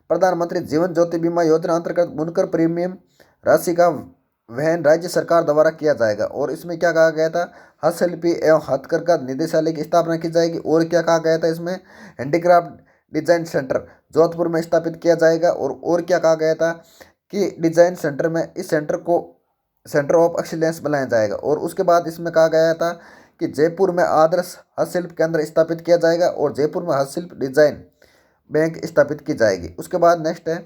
प्रधानमंत्री जीवन ज्योति बीमा योजना अंतर्गत बुनकर प्रीमियम राशि का वहन राज्य सरकार द्वारा किया जाएगा। और इसमें क्या कहा गया था, हस्तशिल्पी एवं हथकरघा निदेशालय की स्थापना की जाएगी। और क्या कहा गया था, इसमें हैंडीक्राफ्ट डिजाइन सेंटर जोधपुर में स्थापित किया जाएगा। और क्या कहा गया था कि डिजाइन सेंटर में इस सेंटर को सेंटर ऑफ एक्सीलेंस बनाया जाएगा। और उसके बाद इसमें कहा गया था कि जयपुर में आदर्श हस्तशिल्प केंद्र स्थापित किया जाएगा और जयपुर में हस्तशिल्प डिजाइन बैंक स्थापित की जाएगी। उसके बाद नेक्स्ट है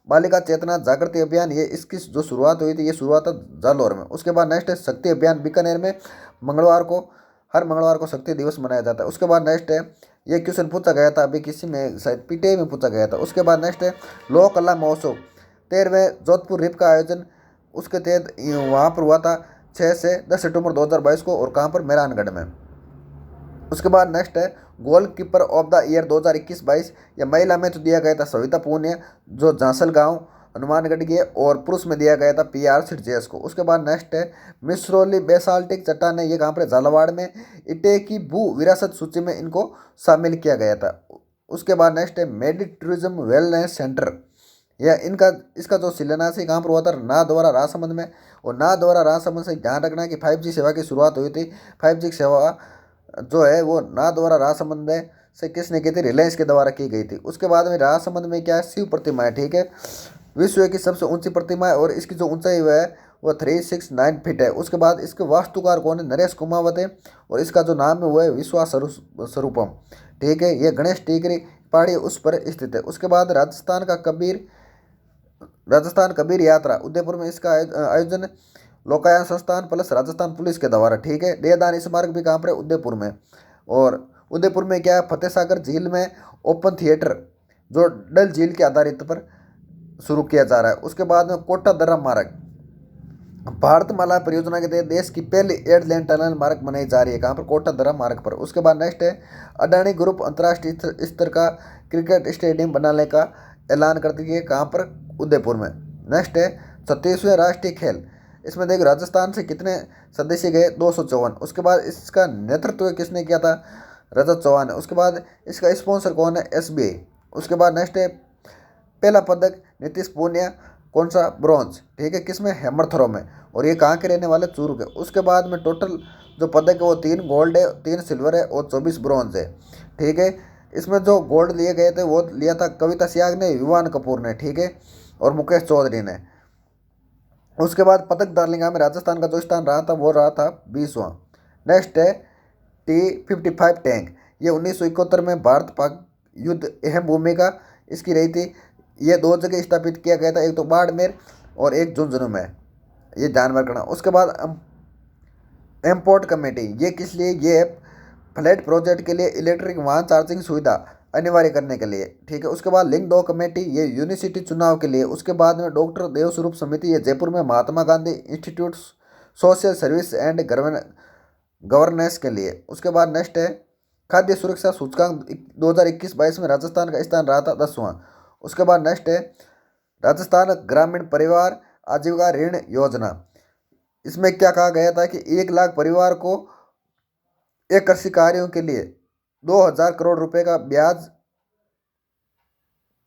बालिका चेतना जागृति अभियान, ये इसकी जो शुरुआत हुई थी, ये शुरुआत जालौर में। उसके बाद नेक्स्ट है शक्ति अभियान बीकानेर में, हर मंगलवार को शक्ति दिवस मनाया जाता है। उसके बाद नेक्स्ट है, ये क्वेश्चन पूछा गया था अभी किसी में, शायद PTI में पूछा गया था। उसके बाद नेक्स्ट है लोक कला महोत्सव 13वें जोधपुर रिप का आयोजन उसके तहत वहाँ पर हुआ था 6 से 10 सितंबर 2022 को, और कहाँ पर, मेहरानगढ़ में। उसके बाद नेक्स्ट है गोलकीपर ऑफ द ईयर 2021-22, या महिला में तो दिया गया था सविता पूनिया जो झांसल गांव हनुमानगढ़ की है, और पुरुष में दिया गया था PR सिरजेस को। उसके बाद नेक्स्ट है मिसरोली बेसाल्टिक चट्टान है, ये कहाँ पर, झालावाड़ में। इटे की भू विरासत सूची में इनको शामिल किया गया था। उसके बाद नेक्स्ट है मेडी टूरिज्म वेलनेस सेंटर, यह इसका जो शिलान्यास है कहाँ पर हुआ था, नाथद्वारा राजसमंद में। और नाथद्वारा राजसमंद से ध्यान रखना कि 5G सेवा की शुरुआत हुई थी। 5G सेवा जो है वो नाथद्वारा राजसमंद से किसने की थी, रिलायंस के द्वारा की गई थी। उसके बाद में राजसमंद में क्या है, शिव प्रतिमा है, ठीक है, विश्व की सबसे ऊंची प्रतिमा है। और इसकी जो ऊंचाई है वो 369 फीट है। उसके बाद इसके वास्तुकार कौन है, नरेश कुमावत है। और इसका जो नाम है वो है विश्वास स्वरूपम, ठीक है, ये गणेश टीकरी पहाड़ी उस पर स्थित है। उसके बाद राजस्थान कबीर यात्रा उदयपुर में, इसका आयोजन लोकायन संस्थान प्लस राजस्थान पुलिस के द्वारा, ठीक है। देहदान स्मारक भी कहाँ पर है, उदयपुर में। और उदयपुर में क्या है, फतेह सागर झील में ओपन थिएटर जो डल झील के आधारित पर शुरू किया जा रहा है। उसके बाद में कोटा दर्रा मार्ग भारतमाला परियोजना के तहत देश की पहली एयर लैंड टनल मार्ग बनाई जा रही है, कहाँ पर, कोटा दर्रा मार्ग पर। उसके बाद नेक्स्ट है अडानी ग्रुप अंतर्राष्ट्रीय स्तर का क्रिकेट स्टेडियम बनाने का ऐलान कर दिया, कहाँ पर, उदयपुर में। नेक्स्ट है 36वें राष्ट्रीय खेल, इसमें देखो राजस्थान से कितने सदस्य गए, 254। उसके बाद इसका नेतृत्व किसने किया था, रजत चौहान ने। उसके बाद इसका स्पॉन्सर कौन है, SBI। उसके बाद नेक्स्ट है पहला पदक नीतीश पूनिया, कौन सा, ब्रॉन्ज, ठीक है, किसमें, हैमर थ्रो में, और ये कहाँ के रहने वाले, चूरू के। उसके बाद में टोटल जो पदक है वो 3 गोल्ड है, 3 सिल्वर है और 24 ब्रॉन्ज है, ठीक है। इसमें जो गोल्ड लिए गए थे वो लिया था कविता सियाग ने, युवान कपूर ने, ठीक है, और मुकेश चौधरी ने। उसके बाद पदक तालिका में राजस्थान का जो स्थान रहा था वो रहा था 20वां। नेक्स्ट है T-55 टैंक, ये 1971 में भारत पाक युद्ध अहम भूमिका इसकी रही थी। ये 2 जगह स्थापित किया गया था, एक तो बाड़मेर और एक झुंझुनू में, ये ध्यान में रखना। उसके बाद एम्पोर्ट कमेटी, ये किस लिए, ये फ्लैट प्रोजेक्ट के लिए इलेक्ट्रिक वाहन चार्जिंग सुविधा अनिवार्य करने के लिए, ठीक है। उसके बाद लिंक 2 कमेटी, ये यूनिवर्सिटी चुनाव के लिए। उसके बाद में डॉक्टर देवस्वरूप समिति, ये जयपुर में Mahatma Gandhi institute social service and governance के लिए। उसके बाद नेक्स्ट है खाद्य सुरक्षा सूचकांक 2021-22 में राजस्थान का स्थान रहा था 10वां। उसके बाद नेक्स्ट है राजस्थान ग्रामीण परिवार आजीविका ऋण योजना, इसमें क्या कहा गया था कि 1 लाख परिवार को एक कृषि कार्यों के लिए 2000 करोड़ रुपए का ब्याज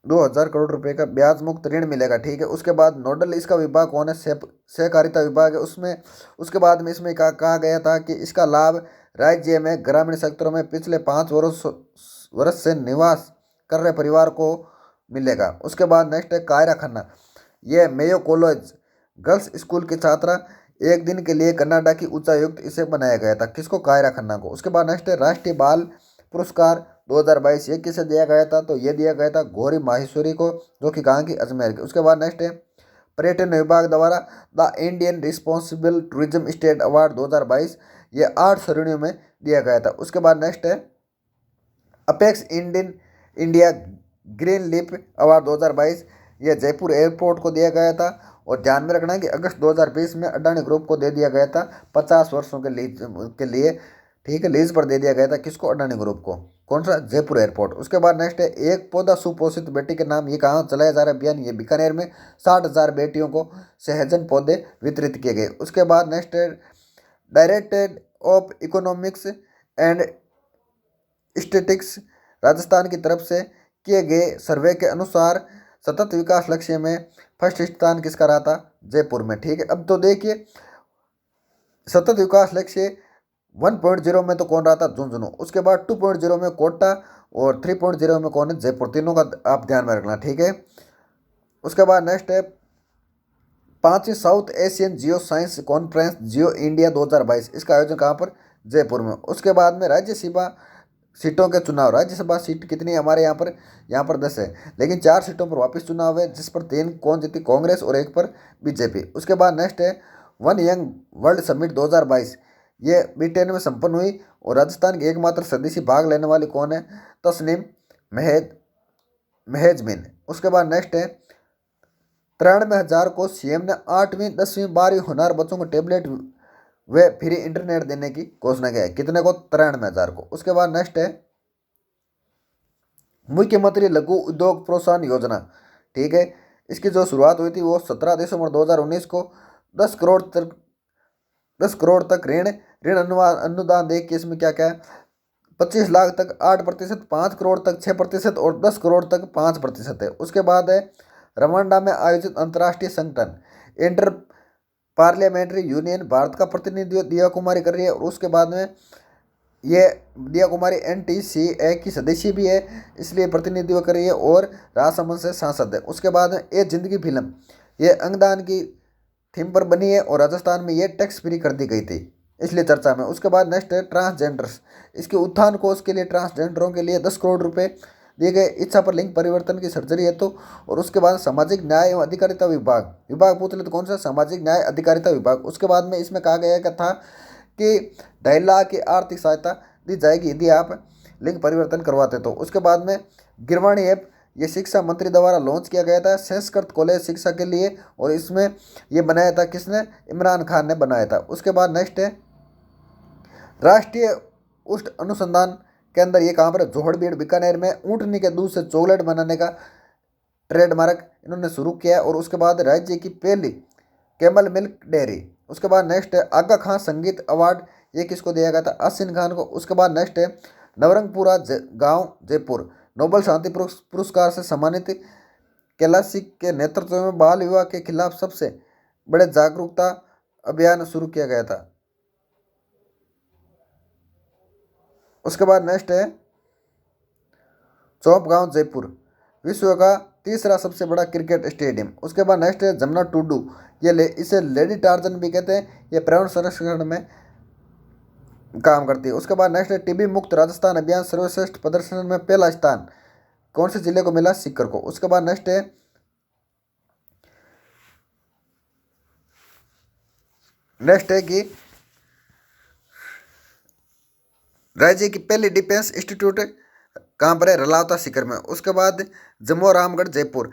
2000 करोड़ रुपए का ब्याज मुक्त ऋण मिलेगा, ठीक है। उसके बाद नोडल इसका विभाग कौन है, सहकारिता विभाग है उसमें। उसके बाद में इसमें कहा गया था कि इसका लाभ राज्य में ग्रामीण क्षेत्रों में पिछले 5 वर्ष से निवास कर रहे परिवार को मिलेगा। उसके बाद नेक्स्ट है कायरा खन्ना, ये मेयो कॉलेज गर्ल्स स्कूल की छात्रा, 1 दिन के लिए कनाडा की उच्चायुक्त इसे बनाया गया था, किसको, कायरा खन्ना को। उसके बाद नेक्स्ट है राष्ट्रीय बाल पुरस्कार 2022, ये किसे दिया गया था, तो ये दिया गया था गौरी माहेश्वरी को, जो कि कहाँ की, अजमेर की। उसके बाद नेक्स्ट है पर्यटन विभाग द्वारा the Indian responsible tourism state award 2022, ये 8 श्रेणियों में दिया गया था। उसके बाद नेक्स्ट है apex India green leaf award 2022, यह जयपुर एयरपोर्ट को दिया गया था। और ध्यान में रखना है कि अगस्त 2020 में अडानी ग्रुप को दे दिया गया था 50 वर्षों के लिए, ठीक है, लीज पर दे दिया गया था, किसको, अडानी ग्रुप को, कौन सा, जयपुर एयरपोर्ट। उसके बाद नेक्स्ट है एक पौधा सुपोषित बेटी के नाम, ये कहाँ चलाया जा रहा है अभियान, ये बीकानेर में 60,000 बेटियों को सहजन पौधे वितरित किए गए। उसके बाद नेक्स्ट है directorate of economics and statics Rajasthan की तरफ से किए गए सर्वे के अनुसार सतत विकास लक्ष्य में फर्स्ट स्थान किसका रहा था, जयपुर में, ठीक है। अब तो देखिए सतत विकास लक्ष्य 1.0 में तो कौन रहा था, झुंझुनू। उसके बाद 2.0 में कोटा और 3.0 में कौन है, जयपुर, तीनों का आप ध्यान में रखना, ठीक है। उसके बाद नेक्स्ट है 5वीं South Asian geo science conference geo India 2022, इसका आयोजन कहाँ पर, जयपुर में। उसके बाद में राज्यसभा सीटों के चुनाव, राज्यसभा सीट कितनी है हमारे यहाँ पर 10 है, लेकिन 4 सीटों पर वापस चुनाव है, जिस पर 3 कौन जीती, कांग्रेस, और 1 पर बीजेपी। उसके बाद नेक्स्ट है वन यंग वर्ल्ड समिट 2022, ये ब्रिटेन में संपन्न हुई और राजस्थान की एकमात्र सदस्य भाग लेने वाली कौन है, तस्नीम मेहजबिन। उसके बाद नेक्स्ट है 93,000 को सीएम ने 8वीं 10वीं 12वीं होनहार बच्चों को टैबलेट वे फ्री इंटरनेट देने की घोषणा किया है, कितने को, 93,000 को। उसके बाद नेक्स्ट है मुख्यमंत्री लघु उद्योग प्रोत्साहन योजना, ठीक है, इसकी जो शुरुआत हुई थी वो 17 दिसंबर 2019 को 10 करोड़ तक ऋण अनुदान दे के, इसमें क्या क्या है, 25 लाख तक 8%, 5 करोड़ तक 6% और 10 करोड़ तक 5% है। उसके बाद है रवांडा में आयोजित अंतर्राष्ट्रीय संगठन इंटर पार्लियामेंट्री यूनियन भारत का प्रतिनिधित्व दिया कुमारी कर रही है। और उसके बाद में ये दिया कुमारी NTCA की सदस्य भी है, इसलिए प्रतिनिधित्व कर रही है और राजसमंद से सांसद है। उसके बाद में ये जिंदगी फिल्म, ये अंगदान की थीम पर बनी है और राजस्थान में ये टैक्स फ्री कर दी गई थी, इसलिए चर्चा में। उसके बाद नेक्स्ट है ट्रांसजेंडर्स, इसके उत्थान कोष के लिए ट्रांसजेंडरों के लिए 10 करोड़ रुपए दिए गए, इच्छा पर लिंग परिवर्तन की सर्जरी है तो। और उसके बाद सामाजिक न्याय एवं अधिकारिता विभाग पूछ ले तो कौन सा, सामाजिक न्याय अधिकारिता विभाग। उसके बाद में इसमें कहा गया था कि 2.5 लाख की आर्थिक सहायता दी जाएगी यदि आप लिंग परिवर्तन करवाते तो। उसके बाद में गिरवाणी ऐप, ये शिक्षा मंत्री द्वारा लॉन्च किया गया था संस्कृत कॉलेज शिक्षा के लिए, और इसमें ये बनाया था किसने, इमरान खान ने बनाया था। उसके बाद नेक्स्ट है राष्ट्रीय उष्ण अनुसंधान केंद्र, ये कहाँ पर है, जोहड़बीड़ बीकानेर में ऊँटनी के दूध से चॉकलेट बनाने का ट्रेडमार्क इन्होंने शुरू किया है। और उसके बाद राज्य की पहली कैमल मिल्क डेयरी। उसके बाद नेक्स्ट है आगा खां संगीत अवार्ड, ये किसको दिया गया था? आसिन खान को। उसके बाद नेक्स्ट है नवरंगपुरा गांव जयपुर, नोबल शांति पुरस्कार से सम्मानित कैलाश के नेतृत्व में बाल विवाह के खिलाफ सबसे बड़े जागरूकता अभियान शुरू किया गया था। उसके बाद नेक्स्ट है चौप गांव जयपुर, विश्व का तीसरा सबसे बड़ा क्रिकेट स्टेडियम। उसके बाद नेक्स्ट है जमुना टुडू, ये इसे लेडी टार्जन भी कहते हैं, ये पर्यावरण संरक्षण में काम करती है। उसके बाद नेक्स्ट है टीबी मुक्त राजस्थान अभियान, सर्वश्रेष्ठ प्रदर्शन में पहला स्थान कौन से जिले को मिला? सीकर को। उसके बाद नेक्स्ट है कि राज्य की पहली डिफेंस इंस्टीट्यूट कहाँ पर है? रलावता सीकर में। उसके बाद जम्मू रामगढ़ जयपुर,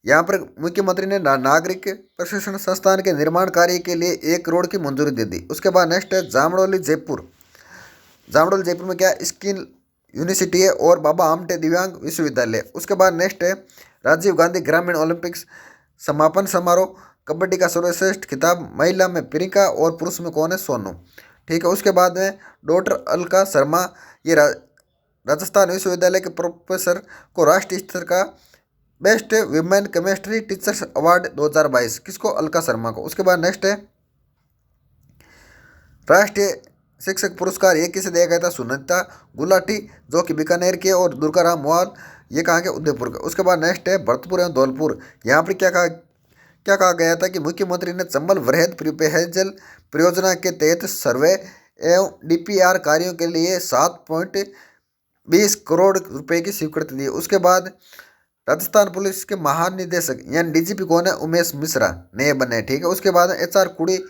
यहाँ पर मुख्यमंत्री ने नागरिक प्रशिक्षण संस्थान के निर्माण कार्य के लिए 1 करोड़ की मंजूरी दे दी। उसके बाद नेक्स्ट है जामडौली जयपुर, जामडौली जयपुर में क्या स्किल यूनिवर्सिटी है और बाबा आमटे दिव्यांग विश्वविद्यालय। उसके बाद नेक्स्ट है राजीव गांधी ग्रामीण ओलंपिक्स समापन समारोह, कबड्डी का सर्वश्रेष्ठ खिताब महिला में प्रियंका और पुरुष में कौन है? सोनू। ठीक है। उसके बाद में डॉक्टर अलका शर्मा, ये राजस्थान विश्वविद्यालय के प्रोफेसर को राष्ट्रीय स्तर का best women chemistry teachers award 2022 किसको? अलका शर्मा को। उसके बाद नेक्स्ट है राष्ट्रीय शिक्षक पुरस्कार, ये किसे दिया गया था? सुनीता गुलाटी, जो कि बीकानेर के, और दुर्गाराम मोहाल, ये कहाँ के? उदयपुर के। उसके बाद नेक्स्ट है भरतपुर एवं धौलपुर, यहाँ पर क्या कहा गया था कि मुख्यमंत्री ने चंबल वृहद पेयजल परियोजना के तहत सर्वे एवं डीपीआर कार्यों के लिए 7.20 करोड़ रुपए की स्वीकृति दी। उसके बाद राजस्थान पुलिस के महानिदेशक यानी डीजीपी कौन है? उमेश मिश्रा नए बने। ठीक है। उसके बाद HR कुड़ी,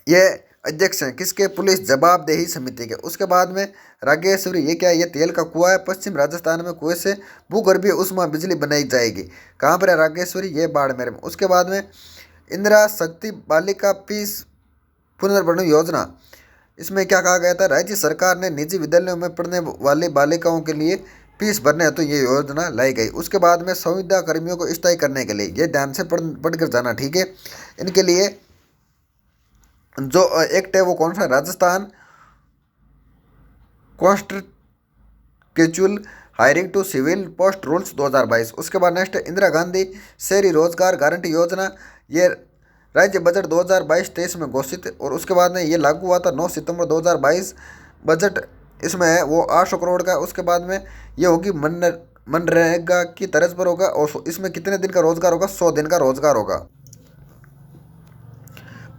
ये अध्यक्ष हैं किसके? पुलिस जवाबदेही समिति के। उसके बाद में रागेश्वरी, ये क्या है? ये तेल का कुआं है, पश्चिम राजस्थान में कुएं से भूगर्भीय उष्मा बिजली बनाई जाएगी। कहाँ पर है रागेश्वरी? ये बाड़मेर में। उसके बाद में इंदिरा शक्ति बालिका पीस पुनर्भरण योजना, इसमें क्या कहा गया था? राज्य सरकार ने निजी विद्यालयों में पढ़ने वाली बालिकाओं के लिए फीस भरने हेतु ये योजना लाई गई। उसके बाद में संविदा कर्मियों को स्थायी करने के लिए, ये ध्यान से पढ़कर जाना। ठीक है। इनके लिए जो एक्ट है वो कौन सा? राजस्थान कॉन्स्टिट्यूचुअल hiring to civil post rules 2022। उसके बाद नेक्स्ट है इंदिरा गांधी शहरी रोजगार गारंटी योजना, ये राज्य बजट 2022-23 में घोषित, और उसके बाद में ये लागू हुआ था 9 सितंबर 2022। बजट इसमें है वो 800 करोड़ का। उसके बाद में ये होगी मनरेगा की तर्ज पर होगा, और इसमें कितने दिन का रोजगार होगा? 100 दिन का रोजगार होगा।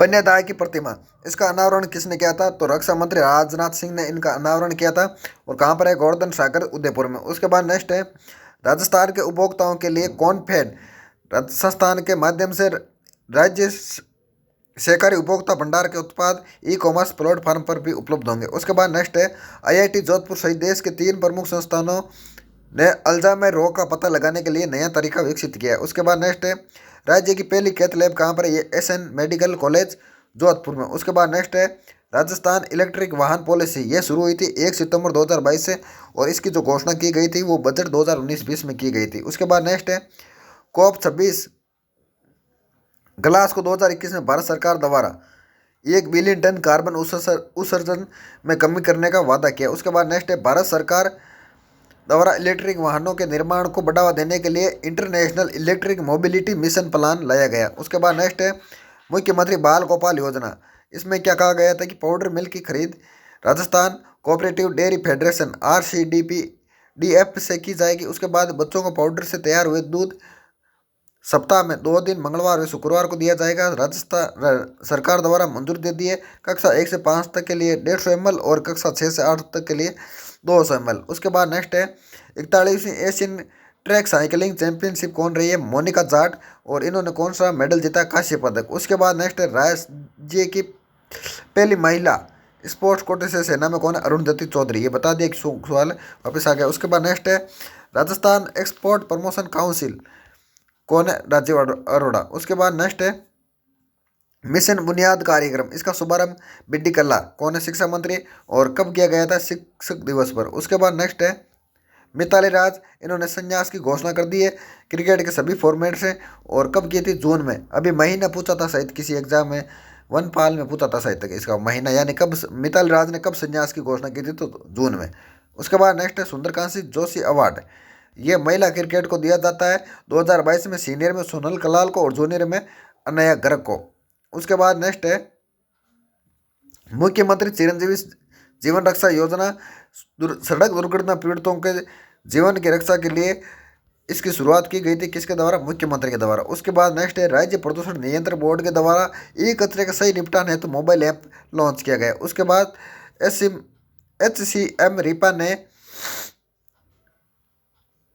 पन्यादाय की प्रतिमा, इसका अनावरण किसने किया था? तो रक्षा मंत्री राजनाथ सिंह ने इनका अनावरण किया था। और कहाँ पर है? गोवर्धन सागर उदयपुर में। उसके बाद नेक्स्ट है राजस्थान के उपभोक्ताओं के लिए कॉनफेड संस्थान के माध्यम से राज्य सहकारी उपभोक्ता भंडार के उत्पाद ई-कॉमर्स प्लेटफॉर्म पर भी उपलब्ध होंगे। उसके बाद नेक्स्ट है IIT जोधपुर सहित देश के 3 प्रमुख संस्थानों ने अल्जाइमर रोग का पता लगाने के लिए नया तरीका विकसित किया है। उसके बाद नेक्स्ट है राज्य की पहली कैथ लैब कहाँ पर है? ये SN मेडिकल कॉलेज जोधपुर में। उसके बाद नेक्स्ट है राजस्थान इलेक्ट्रिक वाहन पॉलिसी, ये शुरू हुई थी 1 सितंबर 2022 से, और इसकी जो घोषणा की गई थी वो बजट 2019-20 में की गई थी। उसके बाद नेक्स्ट है COP26 ग्लास को 2021 में भारत सरकार द्वारा 1 बिलियन टन कार्बन उत्सर्जन में कमी करने का वादा किया। उसके बाद नेक्स्ट है भारत सरकार द्वारा इलेक्ट्रिक वाहनों के निर्माण को बढ़ावा देने के लिए international electric mobility mission plan लाया गया। उसके बाद नेक्स्ट है मुख्यमंत्री बाल गोपाल योजना, इसमें क्या कहा गया था कि पाउडर मिल्क की खरीद Rajasthan cooperative dairy federation RCDP-DF से की जाएगी। उसके बाद बच्चों को पाउडर से तैयार हुए दूध सप्ताह में 2 दिन मंगलवार व शुक्रवार को दिया जाएगा। राजस्थान सरकार द्वारा मंजूरी दे दी है। कक्षा 1 से 5 तक के लिए 150 ml और कक्षा 6 से 8 तक के लिए 200 ml। उसके बाद नेक्स्ट है 41वीं एशियन ट्रैक साइकिलिंग चैंपियनशिप कौन रही है? मोनिका जाट, और इन्होंने कौन सा मेडल जीता? कांस्य पदक। उसके बाद नेक्स्ट है राज्य की पहली महिला स्पोर्ट्स कोटे से सेना में कौन है? अरुणधति चौधरी। ये बता दिया कि सवाल वापस आ गया। उसके बाद नेक्स्ट है राजस्थान एक्सपोर्ट प्रमोशन काउंसिल कौन है? राजीव अरोड़ा। उसके बाद नेक्स्ट है मिशन बुनियाद कार्यक्रम, इसका शुभारंभ BD कल्ला कौन है? शिक्षा मंत्री, और कब किया गया था? शिक्षक दिवस पर। उसके बाद नेक्स्ट है मिताली राज, इन्होंने संन्यास की घोषणा कर दी है क्रिकेट के सभी फॉर्मेट से। और कब की थी? जून में। अभी महीना पूछा था शायद किसी एग्जाम में, वन पाल में पूछा था शायद तक इसका महीना, यानी कब मिताली राज ने कब संन्यास की घोषणा की थी, तो जून में। उसके बाद नेक्स्ट है सुंदरकांशी जोशी अवार्ड। ये महिला क्रिकेट को दिया जाता है 2022 में। सीनियर में सोनल कलाल को और जूनियर में अनया गर्ग को। उसके बाद नेक्स्ट है मुख्यमंत्री चिरंजीवी जीवन रक्षा योजना। सड़क दुर्घटना पीड़ितों के जीवन की रक्षा के लिए इसकी शुरुआत की गई थी, किसके द्वारा? मुख्यमंत्री के द्वारा। उसके बाद नेक्स्ट है राज्य प्रदूषण नियंत्रण बोर्ड के द्वारा ई कचरे का सही निपटान है तो मोबाइल ऐप लॉन्च किया गया। उसके बाद HCM रिपा ने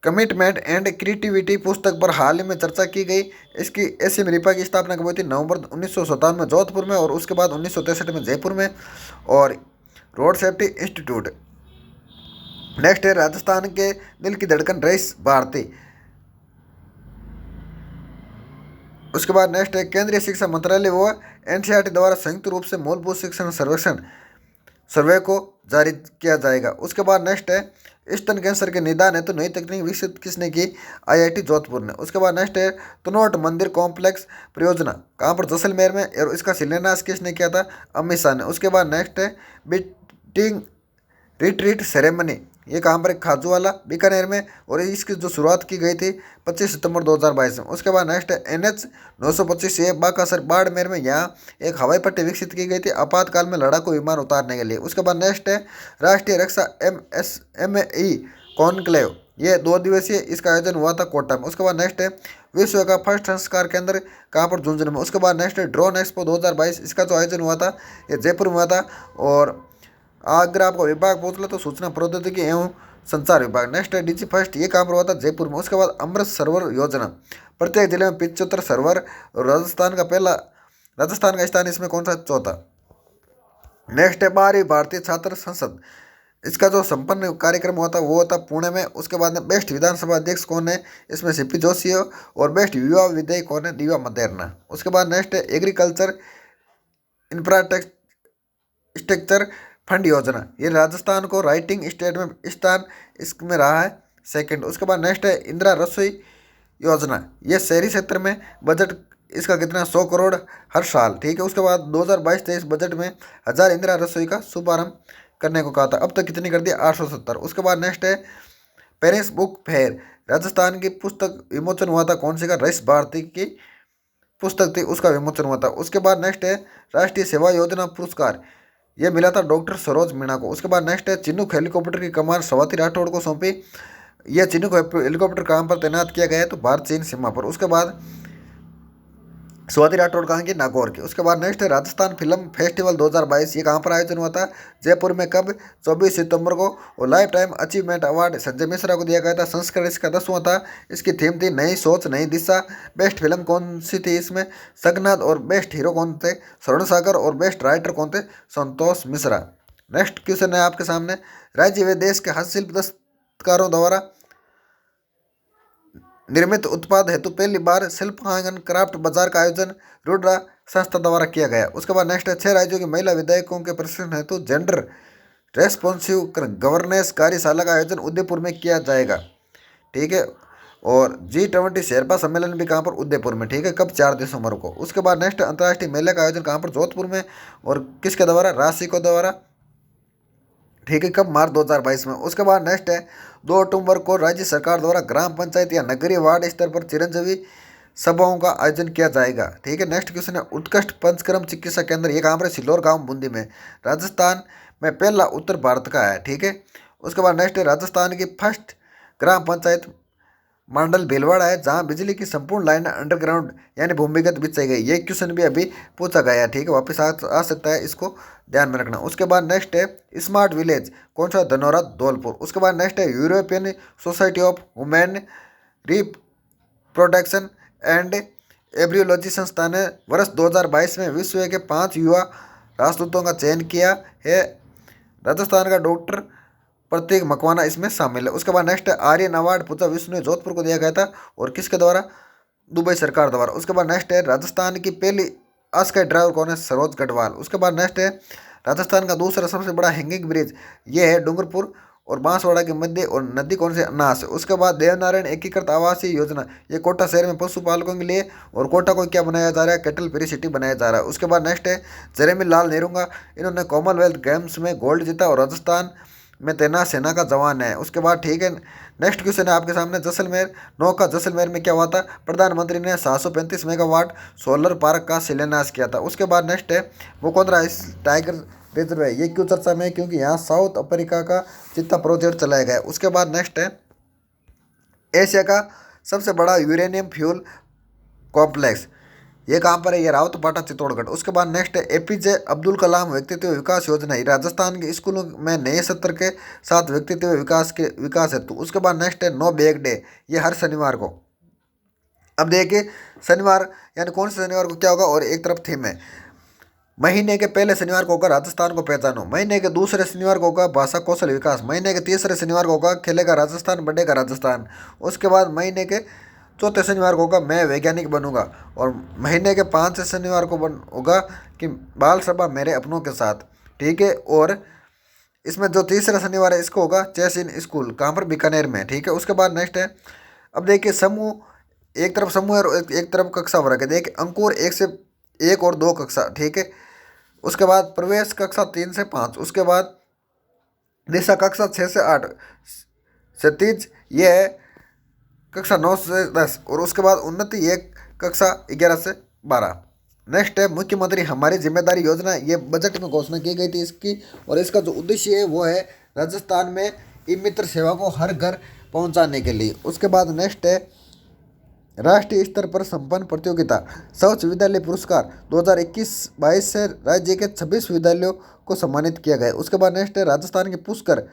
कमिटमेंट एंड क्रिएटिविटी पुस्तक पर हाल ही में चर्चा की गई। इसकी HCM रिपा की स्थापना कब हुई थी? नवंबर 1957 में जोधपुर में, और उसके बाद 1963 में जयपुर में। और रोड सेफ्टी इंस्टीट्यूट। नेक्स्ट है राजस्थान के दिल की धड़कन रईस भारती। उसके बाद नेक्स्ट है केंद्रीय शिक्षा मंत्रालय व NCERT द्वारा संयुक्त रूप से मूलभूत शिक्षण सर्वेक्षण सर्वे को जारी किया जाएगा। उसके बाद नेक्स्ट है स्तन कैंसर के निदान है तो नई तकनीक विकसित किसने की? IIT जोधपुर ने। उसके बाद नेक्स्ट है तनोट मंदिर कॉम्प्लेक्स परियोजना, कहाँ पर? जैसलमेर में, और इसका शिलान्यास किसने किया था? अमित शाह ने। उसके बाद नेक्स्ट है बीटिंग रिट्रीट सेरेमनी, ये कहाँ पर? खाजूवाला बीकानेर में, और इसकी जो शुरुआत की गई थी 25 सितंबर 2022 में। उसके बाद नेक्स्ट है NH 925, ये बाकासर बाड़मेर में, यहाँ एक हवाई पट्टी विकसित की गई थी आपातकाल में लड़ाकू विमान उतारने के लिए। उसके बाद नेक्स्ट है राष्ट्रीय रक्षा MSME कॉन्क्लेव, ये 2 दिवसीय, इसका आयोजन हुआ था कोटा में। उसके बाद नेक्स्ट है विश्व का फर्स्ट संस्कार केंद्र, कहाँ पर? झुंझुनू में। उसके बाद नेक्स्ट है ड्रोन एक्सपो 2022, इसका जो आयोजन हुआ था ये जयपुर में हुआ था। और अगर आपको विभाग पूछ लो तो सूचना प्रौद्योगिकी एवं संचार विभाग। नेक्स्ट है डीजी फर्स्ट, ये काम पर हुआ था जयपुर में। उसके बाद अमृत सरोवर योजना, प्रत्येक जिले में 75 सरोवर। और राजस्थान का स्थान इसमें कौन सा? चौथा। नेक्स्ट है 12वीं भारतीय छात्र संसद, इसका जो संपन्न कार्यक्रम हुआ था वो हुआ था पुणे में। उसके बाद में बेस्ट विधानसभा अध्यक्ष कौन है? इसमें CP जोशी है। और बेस्ट युवा विधेयक कौन है? दिव्या मदेरना। उसके बाद नेक्स्ट है एग्रीकल्चर इंफ्रास्ट्रक्चर फंड योजना, ये राजस्थान को राइटिंग स्टेट में स्थान इसमें रहा है सेकंड। उसके बाद नेक्स्ट है इंदिरा रसोई योजना, ये शहरी क्षेत्र में बजट इसका कितना? 100 करोड़ हर साल, ठीक है। उसके बाद 2022-23 बजट में 1000 इंदिरा रसोई का शुभारंभ करने को कहा था, अब तक कितनी कर दिया? 870। उसके बाद नेक्स्ट है पेरिस बुक फेयर, राजस्थान की पुस्तक विमोचन हुआ था कौन सी का? रईस भारती की पुस्तक थी, उसका विमोचन हुआ था। उसके बाद नेक्स्ट है राष्ट्रीय सेवा योजना पुरस्कार, ये मिला था डॉक्टर सरोज मीणा को। उसके बाद नेक्स्ट है चिन्नूक हेलीकॉप्टर की कमान स्वाति राठौड़ को सौंपी, यह चिन्नूक हेलीकॉप्टर कहाँ पर तैनात किया गया है? तो भारत चीन सीमा पर। उसके बाद स्वाति राठौड़ कहाँ की? नागौर की। उसके बाद नेक्स्ट है राजस्थान फिल्म फेस्टिवल 2022, ये कहाँ पर आयोजन हुआ था? जयपुर में। कब? 24 सितंबर को। और life time achievement award Sanjay Mishra को दिया गया था, संस्करण इसका 10वां था। इसकी थीम थी नई सोच नई दिशा। बेस्ट फिल्म कौन सी थी इसमें? संगनाथ। और बेस्ट हीरो कौन थे? स्वर्ण सागर। और बेस्ट राइटर कौन थे? संतोष मिश्रा। नेक्स्ट क्वेश्चन है आपके सामने, राज्य व देश के हस्तशिल्प दस्तकारों द्वारा निर्मित उत्पाद हेतु पहली बार शिल्पांगन क्राफ्ट बाजार का आयोजन रुद्रा संस्था द्वारा किया गया। उसके बाद नेक्स्ट है 6 राज्यों की महिला विधायकों के प्रशिक्षण हेतु जेंडर रेस्पॉन्सिव गवर्नेंस कार्यशाला का आयोजन उदयपुर में किया जाएगा, ठीक है। और G20 शेरपा सम्मेलन भी कहाँ पर? उदयपुर में, ठीक है। कब? 4 दिसंबर को। उसके बाद नेक्स्ट अंतर्राष्ट्रीय मेले का आयोजन कहाँ पर? जोधपुर में। और किसके द्वारा? राशि को द्वारा, ठीक है। कब? मार्च 2022 में। उसके बाद नेक्स्ट है 2 अक्टूबर को राज्य सरकार द्वारा ग्राम पंचायत या नगरीय वार्ड स्तर पर चिरंजीवी सभाओं का आयोजन किया जाएगा, ठीक है। नेक्स्ट क्वेश्चन है उत्कृष्ट पंचकर्म चिकित्सा केंद्र, ये कहाँ पर? सिल्लोर गांव बूंदी में, राजस्थान में पहला उत्तर भारत का है, ठीक है। उसके बाद नेक्स्ट है राजस्थान की फर्स्ट ग्राम पंचायत मंडल भीलवाड़ा है, जहां बिजली की संपूर्ण लाइन अंडरग्राउंड यानी भूमिगत बिछाई गई। ये क्वेश्चन भी अभी पूछा गया है, ठीक है, वापस आ सकता है, इसको ध्यान में रखना। उसके बाद नेक्स्ट है स्मार्ट विलेज, कौन सा? धनौरा धौलपुर। उसके बाद नेक्स्ट है European society of women reproduction and embryology संस्था ने वर्ष 2022 में विश्व के 5 युवा राजदूतों का चयन किया है। राजस्थान का डॉक्टर प्रतीक मकवाना इसमें शामिल है। उसके बाद नेक्स्ट है आर्यन अवार्ड पूजा विश्व ने जोधपुर को दिया गया था, और किसके द्वारा? दुबई सरकार द्वारा। उसके बाद नेक्स्ट है राजस्थान की पहली अस्काई ड्राइवर कौन है? सरोज गढ़वाल। उसके बाद नेक्स्ट है राजस्थान का दूसरा सबसे बड़ा हैंगिंग ब्रिज, ये है डूंगरपुर और बांसवाड़ा के मध्य और नदी कौन से अन्नास। उसके बाद देवनारायण एकीकृत आवासीय योजना, ये कोटा शहर में पशुपालकों के लिए, और कोटा को क्या बनाया जा रहा है, कैटल फ्री सिटी बनाया जा रहा है। उसके बाद नेक्स्ट है जरेमिलाल नेहरूंगा, इन्होंने कॉमनवेल्थ गेम्स में गोल्ड जीता और राजस्थान में तैनात सेना का जवान है। उसके बाद ठीक है, नेक्स्ट क्वेश्चन है आपके सामने जैसलमेर नौका, जैसलमेर में क्या हुआ था, प्रधानमंत्री ने 735 मेगावाट सोलर पार्क का शिलान्यास किया था। उसके बाद नेक्स्ट है वो कौन रहा इस टाइगर रिजर्व है, ये क्यों चर्चा में है, क्योंकि यहाँ साउथ अफ्रीका का चीता प्रोजेक्ट चलाया गया है। उसके बाद नेक्स्ट है एशिया का सबसे बड़ा यूरेनियम फ्यूल कॉम्प्लेक्स, ये कहाँ पर है, ये रावतपाटा चित्तौड़गढ़। उसके बाद नेक्स्ट है एपीजे अब्दुल कलाम व्यक्तित्व विकास योजना, ये राजस्थान के स्कूलों में नए सत्र के साथ व्यक्तित्व विकास हेतु। उसके बाद नेक्स्ट है नो बैग डे, ये हर शनिवार को। अब देखिए शनिवार यानी कौन से शनिवार को क्या होगा, और एक तरफ थीम है महीने के पहले शनिवार को होगा राजस्थान को पहचानो, महीने के दूसरे शनिवार को होगा भाषा कौशल विकास, महीने के तीसरे शनिवार को होगा खेलेगा राजस्थान बढ़ेगा राजस्थान। उसके बाद महीने के चौथे शनिवार को होगा मैं वैज्ञानिक बनूंगा, और महीने के पाँचवें शनिवार को होगा कि बाल सभा मेरे अपनों के साथ, ठीक है। और इसमें जो तीसरा शनिवार है इसको होगा चेस इन स्कूल, कहाँ पर, बीकानेर में, ठीक है। उसके बाद नेक्स्ट है अब देखिए समूह, एक तरफ समूह है और एक तरफ कक्षा वर्ग है। देखिए अंकुर 1 और 2 कक्षा, ठीक है। उसके बाद प्रवेश कक्षा 3 से 5, उसके बाद दिशा कक्षा 6 से 8, क्षतिज ये है कक्षा 9 से 10, और उसके बाद उन्नति एक कक्षा 11 से 12। नेक्स्ट है मुख्यमंत्री हमारी जिम्मेदारी योजना, ये बजट में घोषणा की गई थी इसकी, और इसका जो उद्देश्य है वो है राजस्थान में ई मित्र सेवा को हर घर पहुंचाने के लिए। उसके बाद नेक्स्ट है राष्ट्रीय स्तर पर संपन्न प्रतियोगिता सर्वोच्च विद्यालय पुरस्कार 2021-22 से राज्य के 26 विद्यालयों को सम्मानित किया गया। उसके बाद नेक्स्ट है राजस्थान के पुष्कर,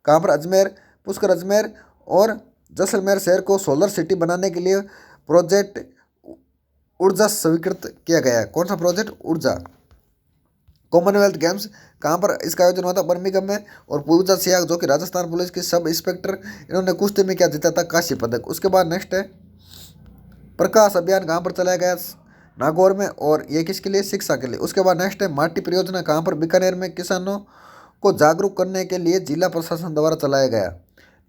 कहाँ पर, अजमेर, पुष्कर अजमेर और जैसलमेर शहर को सोलर सिटी बनाने के लिए प्रोजेक्ट ऊर्जा स्वीकृत किया गया है। कौन सा प्रोजेक्ट, ऊर्जा। कॉमनवेल्थ गेम्स कहाँ पर इसका आयोजन हुआ था, बर्मिंघम में, और पूजा सियाग जो कि राजस्थान पुलिस की सब इंस्पेक्टर, इन्होंने कुश्ती में क्या जीता था, कांस्य पदक। उसके बाद नेक्स्ट है प्रकाश अभियान कहाँ पर चलाया गया, नागौर में, और ये किसके लिए, शिक्षा के लिए। उसके बाद नेक्स्ट है माटी परियोजना कहाँ पर, बीकानेर में, किसानों को जागरूक करने के लिए जिला प्रशासन द्वारा चलाया गया।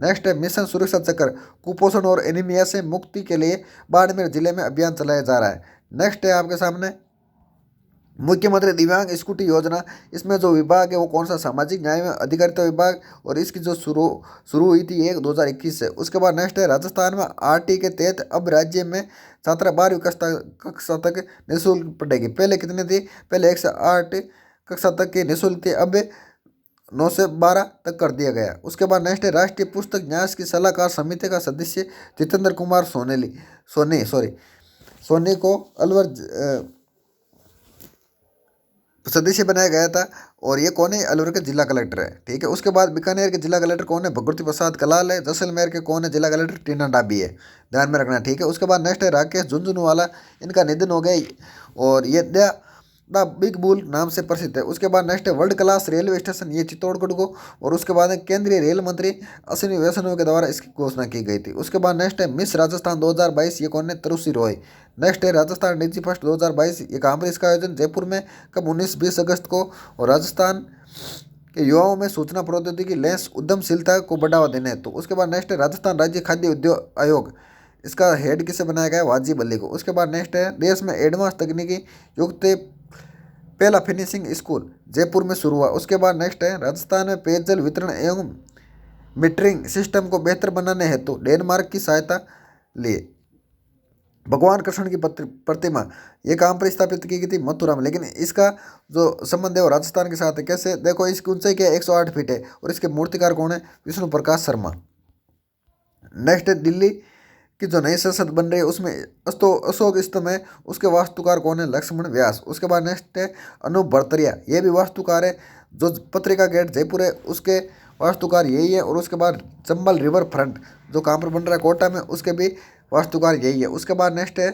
नेक्स्ट है मिशन सुरक्षा चक्र, कुपोषण और एनीमिया से मुक्ति के लिए बाड़मेर जिले में अभियान चलाया जा रहा है। नेक्स्ट है आपके सामने मुख्यमंत्री दिव्यांग स्कूटी योजना, इसमें जो विभाग है वो कौन सा, सामाजिक न्याय एवं अधिकारिता विभाग, और इसकी जो शुरू हुई थी 1/2021 से। उसके बाद नेक्स्ट है राजस्थान में आरटी के तहत अब राज्य में छात्रा 12वीं कक्षा तक निःशुल्क पढ़ेगी। पहले कितने थी, पहले 1 से 8 कक्षा तक की निःशुल्क थी, अब 9 से 12 तक कर दिया गया। उसके बाद नेक्स्ट है राष्ट्रीय पुस्तक न्यास की सलाहकार समिति का सदस्य जितेंद्र कुमार सोनी को अलवर सदस्य बनाया गया था, और ये कौन है, अलवर के जिला कलेक्टर है, ठीक है। उसके बाद बीकानेर के जिला कलेक्टर कौन है, भगवती प्रसाद कलाल है। जैसलमेर के कौन है जिला कलेक्टर, टीना डाबी है, ध्यान में रखना, ठीक है। उसके बाद नेक्स्ट है राकेश झुंझुनवाला, इनका निधन हो गया, और ये द बिग बुल नाम से प्रसिद्ध है। उसके बाद नेक्स्ट है वर्ल्ड क्लास रेलवे स्टेशन, ये चित्तौड़गढ़ को, और उसके बाद केंद्रीय रेल मंत्री अश्विनी वैष्णव के द्वारा इसकी घोषणा की गई थी। उसके बाद नेक्स्ट है मिस राजस्थान 2022, ये कौन है, तरुषि रॉय। नेक्स्ट है राजस्थान डिजी फर्स्ट 2022, ये कहाँ पर इसका आयोजन, जयपुर में, कब, 19-20 अगस्त को, और राजस्थान के युवाओं में सूचना प्रौद्योगिकी लैस उद्यमशीलता को बढ़ावा देने हेतु। उसके बाद नेक्स्ट है राजस्थान राज्य खाद्य उद्योग आयोग, इसका हेड किसे बनाया गया, वाजिब अली को। उसके बाद नेक्स्ट है देश में एडवांस तकनीकी युक्त पहला फिनिशिंग स्कूल जयपुर में शुरू हुआ। उसके बाद नेक्स्ट है राजस्थान में पेयजल वितरण एवं मीटरिंग सिस्टम को बेहतर बनाने हेतु डेनमार्क की सहायता लिए। भगवान कृष्ण की प्रतिमा ये कहाँ पर स्थापित की गई थी, मथुरा में, लेकिन इसका जो संबंध है वो राजस्थान के साथ है। कैसे, देखो इसकी ऊंचाई क्या है, 108 फीट है, और इसके मूर्तिकार कौन है, विष्णु प्रकाश शर्मा। नेक्स्ट है दिल्ली की जो नई संसद बन रही है उसमें अशोक स्तंभ है, उसके वास्तुकार कौन है, लक्ष्मण व्यास। उसके बाद नेक्स्ट है अनूप भरतरिया, ये भी वास्तुकार है। जो पत्रिका गेट जयपुर है उसके वास्तुकार यही है। और उसके बाद चंबल रिवर फ्रंट जो कहाँ पर बन रहा है, कोटा में, उसके भी वास्तुकार यही है। उसके बाद नेक्स्ट है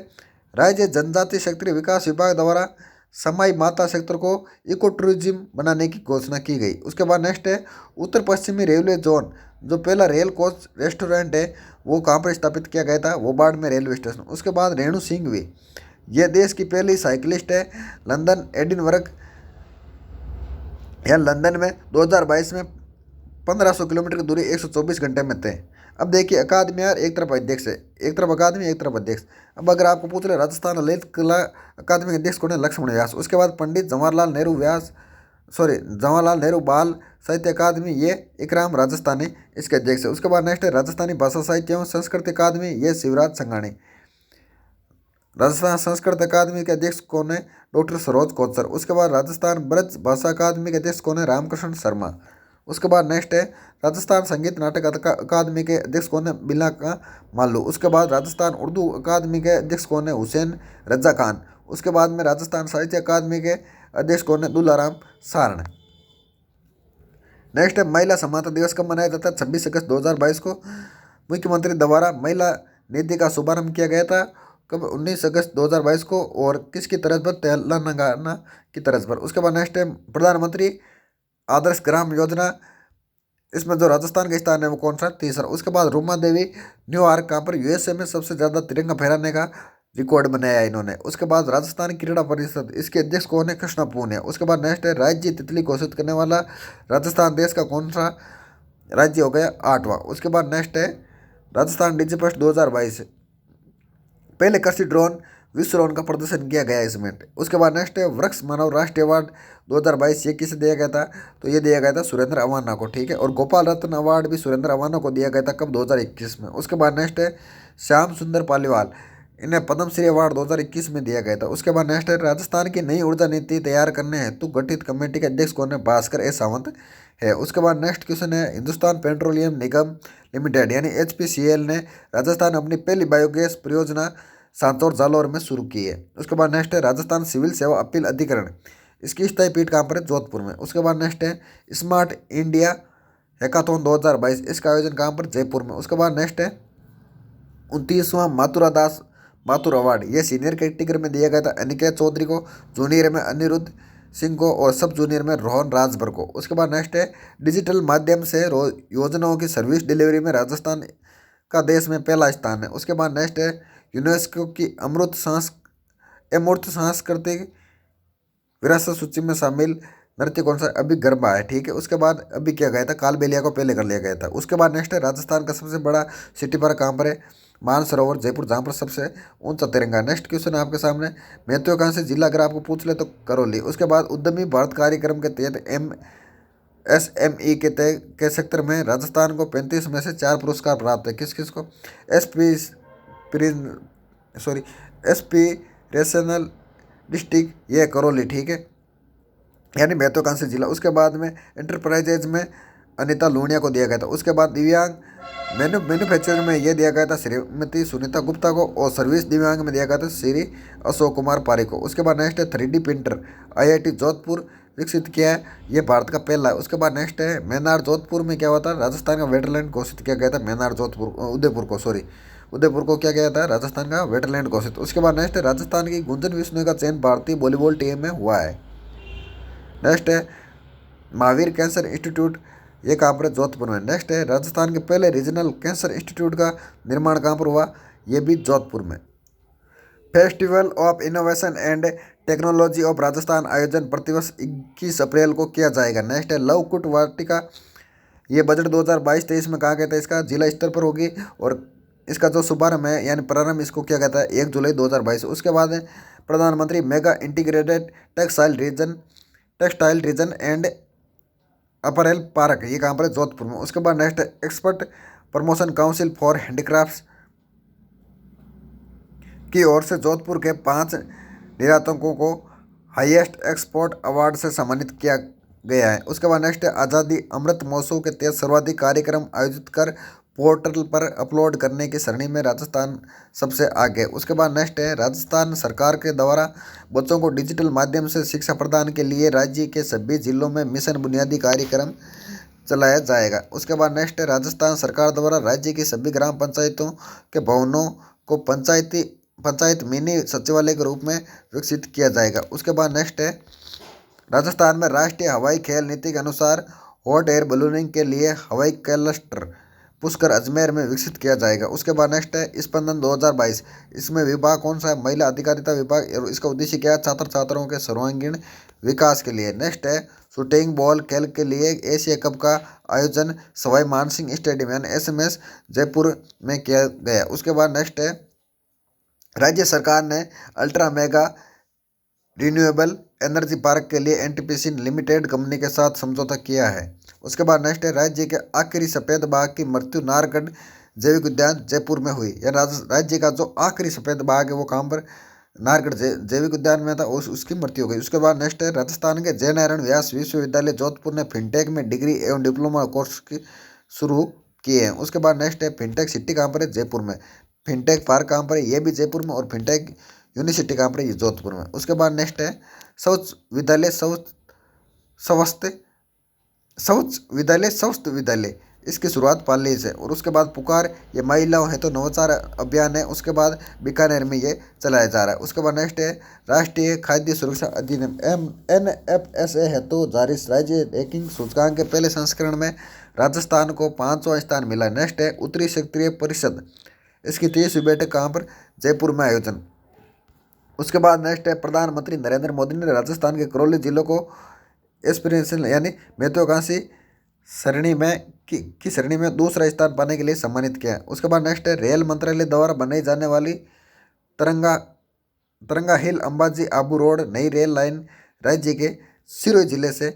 राज्य जनजाति क्षेत्रीय विकास विभाग द्वारा समाई माता सेक्टर को इको टूरिज्म बनाने की घोषणा की गई। उसके बाद नेक्स्ट है उत्तर पश्चिमी रेलवे जोन, जो पहला रेल कोच रेस्टोरेंट है वो कहाँ पर स्थापित किया गया था, वो बाड़मेर रेलवे स्टेशन। उसके बाद रेणु सिंह भी, ये देश की पहली साइकिलिस्ट है। लंदन एडिनबर्ग या लंदन में 2022 में 1500 किलोमीटर की दूरी 124 घंटे में तय। अब देखिए अकादमी यार, एक तरफ अध्यक्ष है, एक तरफ अकादमी, एक तरफ अध्यक्ष। अब अगर आपको पूछ रहे राजस्थान ललित कला अकादमी के अध्यक्ष कौन है, लक्ष्मण व्यास। उसके बाद पंडित जवाहरलाल नेहरू बाल साहित्य अकादमी, ये इकराम राजस्थानी इसके अध्यक्ष है। उसके बाद नेक्स्ट है राजस्थानी भाषा साहित्य एवं संस्कृत अकादमी, ये शिवराज संघाणी। राजस्थान संस्कृत अकादमी के अध्यक्ष कौन है, डॉक्टर सरोज कोचर। उसके बाद राजस्थान ब्रज भाषा अकादमी के अध्यक्ष कौन है, रामकृष्ण शर्मा। उसके बाद नेक्स्ट है राजस्थान संगीत नाटक अकादमी के अध्यक्ष कौन है, बिला का मालू। उसके बाद राजस्थान उर्दू अकादमी के अध्यक्ष कौन है, हुसैन रजा खान। उसके बाद में राजस्थान साहित्य अकादमी के अध्यक्ष कौन है, दुलाराम सारण। नेक्स्ट है महिला समानता दिवस कब मनाया जाता है, 26 अगस्त 2022 को मुख्यमंत्री द्वारा महिला नीति का शुभारंभ किया गया था। कब, 19 अगस्त 2022 को। और किसकी तर्ज पर, तेलंगाना की तर्ज पर। उसके बाद नेक्स्ट है प्रधानमंत्री आदर्श ग्राम योजना, इसमें जो राजस्थान का स्थान है वो कौन सा, तीसरा। उसके बाद रूमा देवी न्यूयॉर्क, कहाँ पर, यूएसए में सबसे ज़्यादा तिरंगा फहराने का रिकॉर्ड बनाया इन्होंने। उसके बाद राजस्थान क्रीड़ा परिषद, इसके अध्यक्ष कौन है, कृष्णा पून है। उसके बाद नेक्स्ट है राज्य तितली घोषित करने वाला राजस्थान देश का कौन सा राज्य हो गया, 8वां। उसके बाद नेक्स्ट है राजस्थान डिजिफेस्ट 2022, पहले कृषि ड्रोन विश्व ड्रोन का प्रदर्शन किया गया इसमें। उसके बाद नेक्स्ट है वृक्ष मानव राष्ट्रीय अवार्ड 2022, ये किसे दिया गया था, तो ये दिया गया था सुरेंद्र अवाना को, ठीक है। और गोपाल रत्न अवार्ड भी सुरेंद्र अवाना को दिया गया था, कब, 2021 में। उसके बाद नेक्स्ट है श्याम सुंदर पालीवाल, इन्हें पद्मश्री अवार्ड 2021 में दिया गया था। उसके बाद नेक्स्ट है राजस्थान की नई ऊर्जा नीति तैयार करने हेतु गठित कमेटी के अध्यक्ष कौन है, भास्कर ए सावंत है। उसके बाद नेक्स्ट क्वेश्चन है हिंदुस्तान पेट्रोलियम निगम लिमिटेड यानी एचपीसीएल ने राजस्थान अपनी पहली बायोगैस परियोजना सांचौर जालौर में शुरू की है। उसके बाद नेक्स्ट है राजस्थान सिविल सेवा अपील अधिकरण, इसकी स्थायी पीठ कहाँ पर है, जोधपुर में। उसके बाद नेक्स्ट है स्मार्ट इंडिया हैकाथॉन 2022, इसका आयोजन कहाँ पर, जयपुर में। उसके बाद नेक्स्ट है 29वां माथुरा दास माथुर अवार्ड, ये सीनियर कैटेगरी में दिया गया था अनिकेत चौधरी को, जूनियर में अनिरुद्ध सिंह को और सब जूनियर में रोहन राजभर को। उसके बाद नेक्स्ट है डिजिटल माध्यम से योजनाओं की सर्विस डिलीवरी में राजस्थान का देश में पहला स्थान है। उसके बाद नेक्स्ट है यूनेस्को की अमूर्त सांस्कृतिक विरासत सूची में शामिल नृत्य कौन सा, अभी गरबा है, ठीक है। उसके बाद अभी किया गया था, कालबेलिया को पहले कर लिया गया था। उसके बाद नेक्स्ट है राजस्थान का सबसे बड़ा सिटी पार्क कहाँ पर है, मानसरोवर जयपुर, जहाँ पर सबसे ऊंचा तिरंगा। नेक्स्ट क्वेश्चन है आपके सामने महत्वाकांक्षी जिला, अगर आपको पूछ ले तो करौली। उसके बाद उद्यमी भारत कार्यक्रम के तहत एमएसएमई के सेक्टर में राजस्थान को 35 में से 4 पुरस्कार प्राप्त है। किस किस को, एस्पिरेशनल डिस्ट्रिक्ट, ये करौली, ठीक है, यानी महत्वाकांक्षी जिला। उसके बाद में एंटरप्राइजेज में अनिता लूनिया को दिया गया था। उसके बाद दिव्यांग मैन्युफैक्चरिंग में ये दिया गया था श्रीमती सुनीता गुप्ता को, और सर्विस दिव्यांग में दिया गया था श्री अशोक कुमार पारिक को। उसके बाद नेक्स्ट है 3D प्रिंटर आईआईटी जोधपुर विकसित किया है, ये भारत का पहला है। उसके बाद नेक्स्ट है मैनार जोधपुर में क्या हुआ था, राजस्थान का वेटरलैंड घोषित किया गया था, मैनार उदयपुर को क्या गया था, राजस्थान का वेटरलैंड घोषित। उसके बाद नेक्स्ट है राजस्थान की गुंजन विश्नोई का चयन भारतीय वॉलीबॉल टीम में हुआ है। नेक्स्ट है महावीर कैंसर इंस्टीट्यूट, ये कहाँ पर है, जोधपुर में। नेक्स्ट है राजस्थान के पहले रीजनल कैंसर इंस्टीट्यूट का निर्माण कहाँ पर हुआ, ये भी जोधपुर में। Festival of innovation and technology of Rajasthan आयोजन प्रतिवर्ष 21 अप्रैल को किया जाएगा। नेक्स्ट है लव कुट वाटिका, ये बजट 2022-23 में कहा गया था, इसका जिला स्तर पर होगी, और इसका जो शुभारंभ है यानी प्रारंभ इसको किया गया था 1 जुलाई 2022। उसके बाद प्रधानमंत्री mega integrated textile reason and April park, ये कहाँ पर है, जोधपुर में। उसके बाद next expert promotion council for handicrafts की ओर से जोधपुर के 5 निर्यातकों को हाईएस्ट एक्सपोर्ट अवार्ड से सम्मानित किया गया है। उसके बाद नेक्स्ट है आज़ादी अमृत महोत्सव के तहत सर्वाधिक कार्यक्रम आयोजित कर पोर्टल पर अपलोड करने की श्रेणी में राजस्थान सबसे आगे। उसके बाद नेक्स्ट है राजस्थान सरकार के द्वारा बच्चों को डिजिटल माध्यम से शिक्षा प्रदान के लिए राज्य के सभी जिलों में मिशन बुनियादी कार्यक्रम चलाया जाएगा। उसके बाद नेक्स्ट है राजस्थान सरकार द्वारा राज्य की सभी ग्राम पंचायतों के भवनों को पंचायत मिनी सचिवालय के रूप में विकसित किया जाएगा। उसके बाद नेक्स्ट है राजस्थान में राष्ट्रीय हवाई खेल नीति के अनुसार हॉट एयर बलूनिंग के लिए हवाई क्लस्टर पुष्कर अजमेर में विकसित किया जाएगा। उसके बाद नेक्स्ट है स्पंदन 2022, इसमें विभाग कौन सा है, महिला अधिकारिता विभाग, और इसका उद्देश्य क्या है, छात्र छात्राओं के सर्वांगीण विकास के लिए। नेक्स्ट है शूटिंग बॉल खेल के लिए एशिया कप का आयोजन सवाई मानसिंह स्टेडियम यानी एसएमएस जयपुर में किया गया। उसके बाद नेक्स्ट है, राज्य सरकार ने ultra mega renewable energy park के लिए एनटीपीसी लिमिटेड कंपनी के साथ समझौता किया है। उसके बाद नेक्स्ट है, राज्य के आखिरी सफेद बाघ की मृत्यु नाहरगढ़ जैविक उद्यान जयपुर में हुई। या राज्य का जो आखिरी सफेद बाघ है वो कहाँ पर, नाहरगढ़ जैविक उद्यान में था, उसकी मृत्यु हो गई। उसके बाद नेक्स्ट है, राजस्थान के जय नारायण व्यास विश्वविद्यालय जोधपुर ने फिनटेक में डिग्री एवं डिप्लोमा कोर्स की शुरू किए हैं। उसके बाद नेक्स्ट है, फिनटेक सिटी कहाँ पर है, जयपुर में। फिनटेक पार्क कहाँ पर है, ये भी जयपुर में। और फिनटेक यूनिवर्सिटी कहाँ पर है, ये जोधपुर में। उसके बाद नेक्स्ट है, शौच विद्यालय स्वस्थ विद्यालय इसकी शुरुआत पाली से। और उसके बाद पुकार, ये महिलाओं है तो नवाचार अभियान है। उसके बाद बीकानेर में ये चलाया जा रहा है। उसके बाद नेक्स्ट है, राष्ट्रीय खाद्य सुरक्षा अधिनियम NFSA है तो जारी राज्य रैंकिंग सूचकांक के पहले संस्करण में राजस्थान को 5वां स्थान मिला। नेक्स्ट है, उत्तरी क्षेत्रीय परिषद, इसकी 30वीं बैठक कहाँ पर, जयपुर में आयोजन। उसके बाद नेक्स्ट है, प्रधानमंत्री नरेंद्र मोदी ने राजस्थान के करौली जिलों को एस्पिरेशनल यानी महत्वाकांक्षी श्रेणी में की श्रेणी में दूसरा स्थान पाने के लिए सम्मानित किया। उसके बाद नेक्स्ट है, रेल मंत्रालय द्वारा बनाई जाने वाली तरंगा हिल अंबाजी आबू रोड नई रेल लाइन राज्य के सिरोही जिले से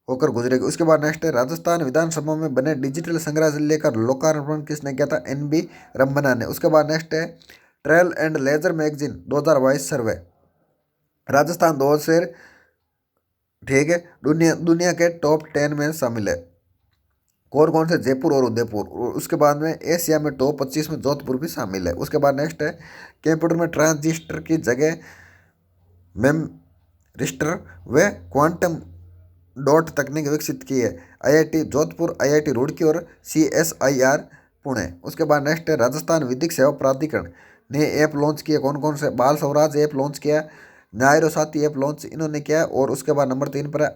होकर गुजरेगी। उसके बाद नेक्स्ट है, राजस्थान विधानसभा में बने डिजिटल संग्रहालय का लोकार्पण किसने किया था, NB रमन्ना ने। उसके बाद नेक्स्ट है, ट्रैवल एंड लेजर मैगजीन 2022 सर्वे, राजस्थान 2 शहर, ठीक है, दुनिया के टॉप 10 में शामिल है। कौन से, जयपुर और उदयपुर। उसके बाद में एशिया में टॉप 25 में जोधपुर भी शामिल है। उसके बाद नेक्स्ट है, कंप्यूटर में ट्रांजिस्टर की जगह मेमरिस्टर व क्वांटम डॉट तकनीक विकसित की है। IIT जोधपुर, IIT रुड़की और CSIR पुणे। उसके बाद नेक्स्ट है, राजस्थान विधिक सेवा प्राधिकरण ने ऐप लॉन्च किया। कौन से, बाल स्वराज ऐप लॉन्च किया, न्याय साथी ऐप लॉन्च इन्होंने किया। और उसके बाद नंबर 3 पर है,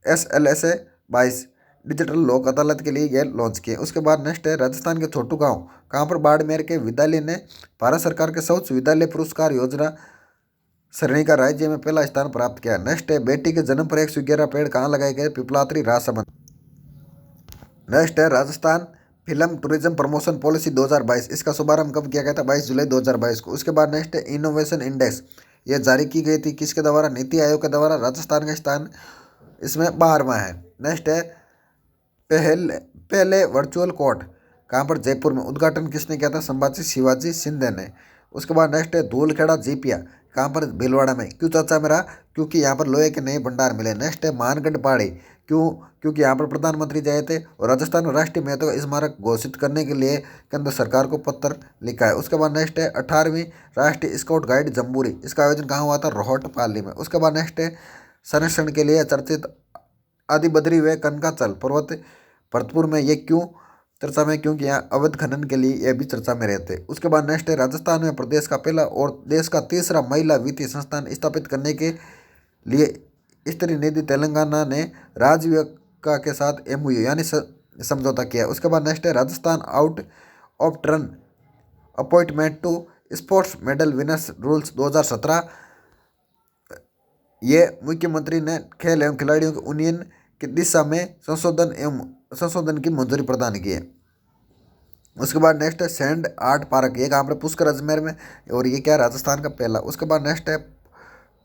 RSLSA 22 डिजिटल लोक अदालत के लिए यह लॉन्च किए। उसके बाद नेक्स्ट है, राजस्थान के छोटू गांव कहाँ पर, बाड़मेर के विद्यालय ने भारत सरकार के सर्वोच्च विद्यालय पुरस्कार योजना श्रेणी का राज्य में पहला स्थान प्राप्त किया। नेक्स्ट है, बेटी के जन्म पर 111 पेड़ कहाँ लगाए गए, पिपलात्री राजसमंद। नेक्स्ट है, Rajasthan film tourism promotion policy 2022, इसका शुभारंभ कब किया गया था, 22 जुलाई 2022 को। उसके बाद नेक्स्ट है, इनोवेशन इंडेक्स, ये जारी की गई थी किसके द्वारा, नीति आयोग के द्वारा। राजस्थान का स्थान इसमें 12वां है। नेक्स्ट है, पहले वर्चुअल कोर्ट कहाँ पर, जयपुर में। उद्घाटन किसने किया था, संभाजी शिवाजी शिंदे ने। उसके बाद नेक्स्ट है, धूलखेड़ा जीपिया कहाँ पर, भीलवाड़ा में। क्यों चर्चा में रहा, क्योंकि यहाँ पर लोहे के नए भंडार मिले। नेक्स्ट है, मानगढ़ पहाड़ी, क्योंकि यहाँ पर प्रधानमंत्री गए थे। और राजस्थान राष्ट्रीय महत्व का स्मारक घोषित करने के लिए केंद्र सरकार को पत्र लिखा है। उसके बाद नेक्स्ट है, 18वीं राष्ट्रीय स्काउट गाइड जम्बूरी, इसका आयोजन कहाँ हुआ था, रोहट पाली में। उसके बाद नेक्स्ट है, संरक्षण के लिए चर्चित आदि बद्री व कनकाचल पर्वत भरतपुर में, ये क्यों चर्चा में, क्योंकि यहाँ अवैध खनन के लिए यह भी चर्चा में रहते। उसके बाद नेक्स्ट है, राजस्थान में प्रदेश का पहला और देश का तीसरा महिला वित्तीय संस्थान स्थापित करने के लिए स्त्री निधि तेलंगाना ने राजविका के साथ MOU यानी समझौता किया। उसके बाद नेक्स्ट है, Rajasthan out of turn appointment to sports medal winners rules 2017, ये मुख्यमंत्री ने खेल एवं खिलाड़ियों की यूनियन की दिशा में संशोधन की मंजूरी प्रदान की है। उसके बाद नेक्स्ट है, सैंड आर्ट पार्क, ये कहाँ पर, पुष्कर अजमेर में। और ये क्या, राजस्थान का पहला। उसके बाद नेक्स्ट है,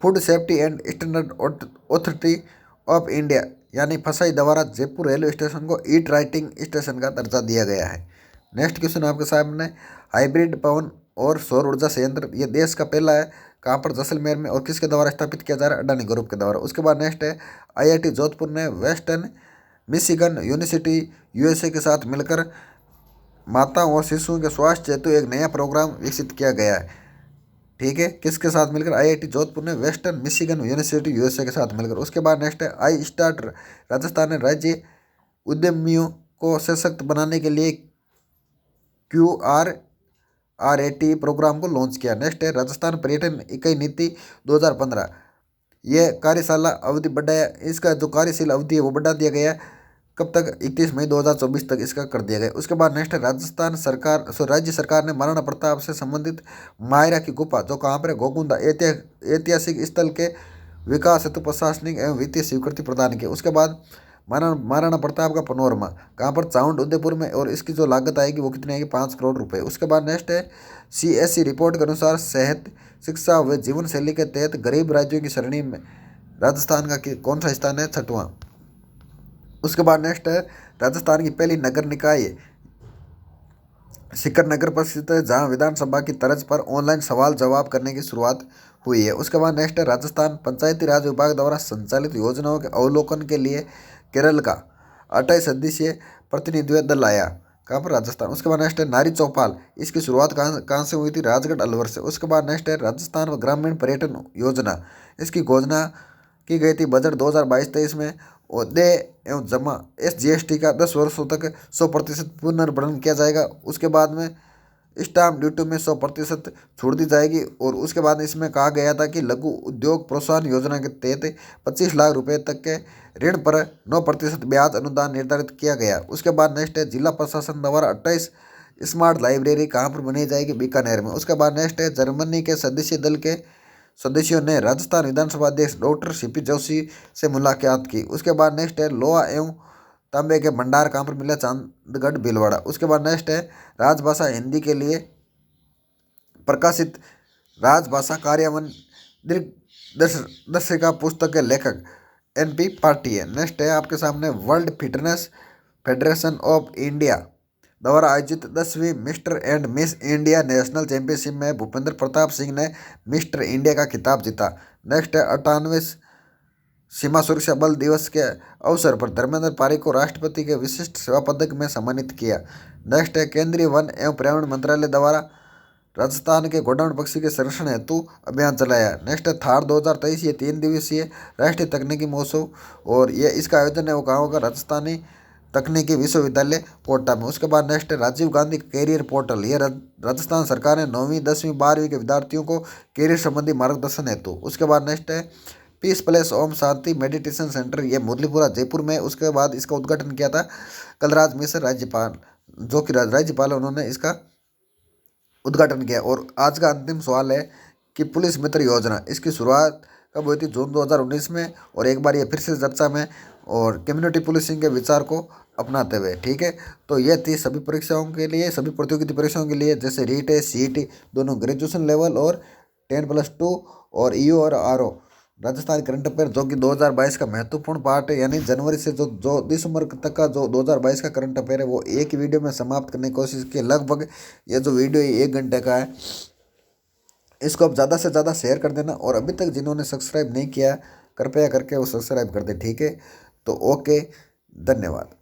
food safety and standard authority of India यानी फसाई द्वारा जयपुर रेलवे स्टेशन को ईट राइटिंग स्टेशन का दर्जा दिया गया है। नेक्स्ट क्वेश्चन आपके सामने, हाइब्रिड पवन और सौर ऊर्जा संयंत्र, ये देश का पहला है कहाँ पर, जैसलमेर में। और किसके द्वारा स्थापित किया जा रहा है, अडानी ग्रुप के द्वारा। उसके बाद नेक्स्ट है, IIT जोधपुर ने वेस्टर्न मिशिगन यूनिवर्सिटी USA के साथ मिलकर माताओं और शिशुओं के स्वास्थ्य हेतु एक नया प्रोग्राम विकसित किया गया है। ठीक है, किसके साथ मिलकर, IIT जोधपुर ने वेस्टर्न मिशिगन यूनिवर्सिटी USA के साथ मिलकर। उसके बाद नेक्स्ट है, आई स्टार्ट, राजस्थान ने राज्य उद्यमियों को सशक्त बनाने के लिए QRRAT प्रोग्राम को लॉन्च किया। नेक्स्ट है, राजस्थान पर्यटन इकाई नीति 2015, ये कार्यशाला अवधि बढ़ाया, इसका जो कार्यशील अवधि है वो बढ़ा दिया गया, कब तक, 31 मई 2024 तक इसका कर दिया गया। उसके बाद नेक्स्ट है, राज्य सरकार ने महाराणा प्रताप से संबंधित मायरा की गुफा जो कहाँ पर है, गोकुंदा ऐतिहासिक स्थल के विकास हेतु प्रशासनिक एवं वित्तीय स्वीकृति प्रदान की। उसके बाद महाराणा प्रताप का पनोरमा कहाँ पर, चाउंड उदयपुर में, और इसकी जो लागत आएगी वो कितनी आएगी, 5 करोड़ रुपए। उसके बाद नेक्स्ट है CSC रिपोर्ट के अनुसार सेहत, शिक्षा व जीवन शैली के तहत गरीब राज्यों की श्रेणी में राजस्थान का कौन सा स्थान है, 6वां। उसके बाद नेक्स्ट है राजस्थान की पहली नगर निकाय सीकर नगर परिषद है, जहाँ विधानसभा की तर्ज पर ऑनलाइन सवाल जवाब करने की शुरुआत हुई है। उसके बाद नेक्स्ट है राजस्थान पंचायती राज विभाग द्वारा संचालित योजनाओं के अवलोकन के लिए केरल का 28 सदस्यीय प्रतिनिधि दल आया, कहाँ पर, राजस्थान। उसके बाद नेक्स्ट है नारी चौपाल, इसकी शुरुआत कहाँ से हुई थी, राजगढ़ अलवर से। उसके बाद नेक्स्ट है राजस्थान ग्रामीण पर्यटन योजना, इसकी घोषणा की गई थी बजट 2022-23 में। और देय एवं जमा SGST का 10 वर्षों तक 100% पुनर्भरण किया जाएगा। उसके बाद में स्टाम्प ड्यूटी में 100% छूट दी जाएगी। और उसके बाद इसमें कहा गया था कि लघु उद्योग प्रोत्साहन योजना के तहत 25 लाख रुपए तक के ऋण पर 9% ब्याज अनुदान निर्धारित किया गया। उसके बाद नेक्स्ट है जिला प्रशासन द्वारा 28 स्मार्ट लाइब्रेरी कहाँ पर बनाई जाएगी, बीकानेर में। उसके बाद नेक्स्ट है जर्मनी के सदस्य दल के सदस्यों ने राजस्थान विधानसभा अध्यक्ष डॉक्टर CP जोशी से मुलाकात की। उसके बाद नेक्स्ट है लोहा एवं तांबे के भंडार कहाँ पर मिला, चांदगढ़ भीलवाड़ा। उसके बाद नेक्स्ट है राजभाषा हिंदी के लिए प्रकाशित राजभाषा कार्यान्वयन दिग्दर्शिका पुस्तक के लेखक NP पार्टी है। नेक्स्ट है आपके सामने world fitness federation of India द्वारा आयोजित 10वीं mister and miss India national championship में भूपेंद्र प्रताप सिंह ने मिस्टर इंडिया का खिताब जीता। नेक्स्ट है 98 सीमा सुरक्षा बल दिवस के अवसर पर धर्मेंद्र पारिक को राष्ट्रपति के विशिष्ट सेवा पदक में सम्मानित किया। नेक्स्ट है केंद्रीय वन एवं पर्यावरण मंत्रालय द्वारा राजस्थान के गोडाउन पक्षी के संरक्षण हेतु अभियान चलाया। नेक्स्ट है थार 2023, ये 3 दिवसीय राष्ट्रीय तकनीकी महोत्सव, और ये इसका आयोजन है वो कहाँ होगा, राजस्थानी तकनीकी विश्वविद्यालय कोटा में। उसके बाद नेक्स्ट है राजीव गांधी कैरियर पोर्टल, ये राजस्थान सरकार ने 9वीं 10वीं 12वीं के विद्यार्थियों को कैरियर संबंधी मार्गदर्शन हेतु। उसके बाद नेक्स्ट है piece place Om Shanti meditation centre, ये मुरलीपुरा जयपुर में। उसके बाद इसका उद्घाटन किया था कलराज मिश्र राज्यपाल, जो कि राज्यपाल, उन्होंने इसका उद्घाटन किया। और आज का अंतिम सवाल है कि पुलिस मित्र योजना, इसकी शुरुआत कब हुई थी, जून 2019 में। और एक बार ये फिर से चर्चा में, और कम्युनिटी पुलिसिंग के विचार को अपनाते हुए, ठीक है। तो ये थी सभी परीक्षाओं के लिए, सभी प्रतियोगिता परीक्षाओं के लिए, जैसे रीट है, CET दोनों ग्रेजुएशन लेवल, और 10+2, और EU और RO राजस्थान करंट अफेयर, जो कि 2022 का महत्वपूर्ण पार्ट है। यानी जनवरी से जो दिसंबर तक का जो 2022 का करंट अफेयर है वो एक ही वीडियो में समाप्त करने की कोशिश की। लगभग ये जो वीडियो 1 घंटे का है, इसको अब ज़्यादा से ज़्यादा शेयर कर देना। और अभी तक जिन्होंने सब्सक्राइब नहीं किया, कृपया करके वो सब्सक्राइब कर दे, ठीक है। तो ओके, धन्यवाद।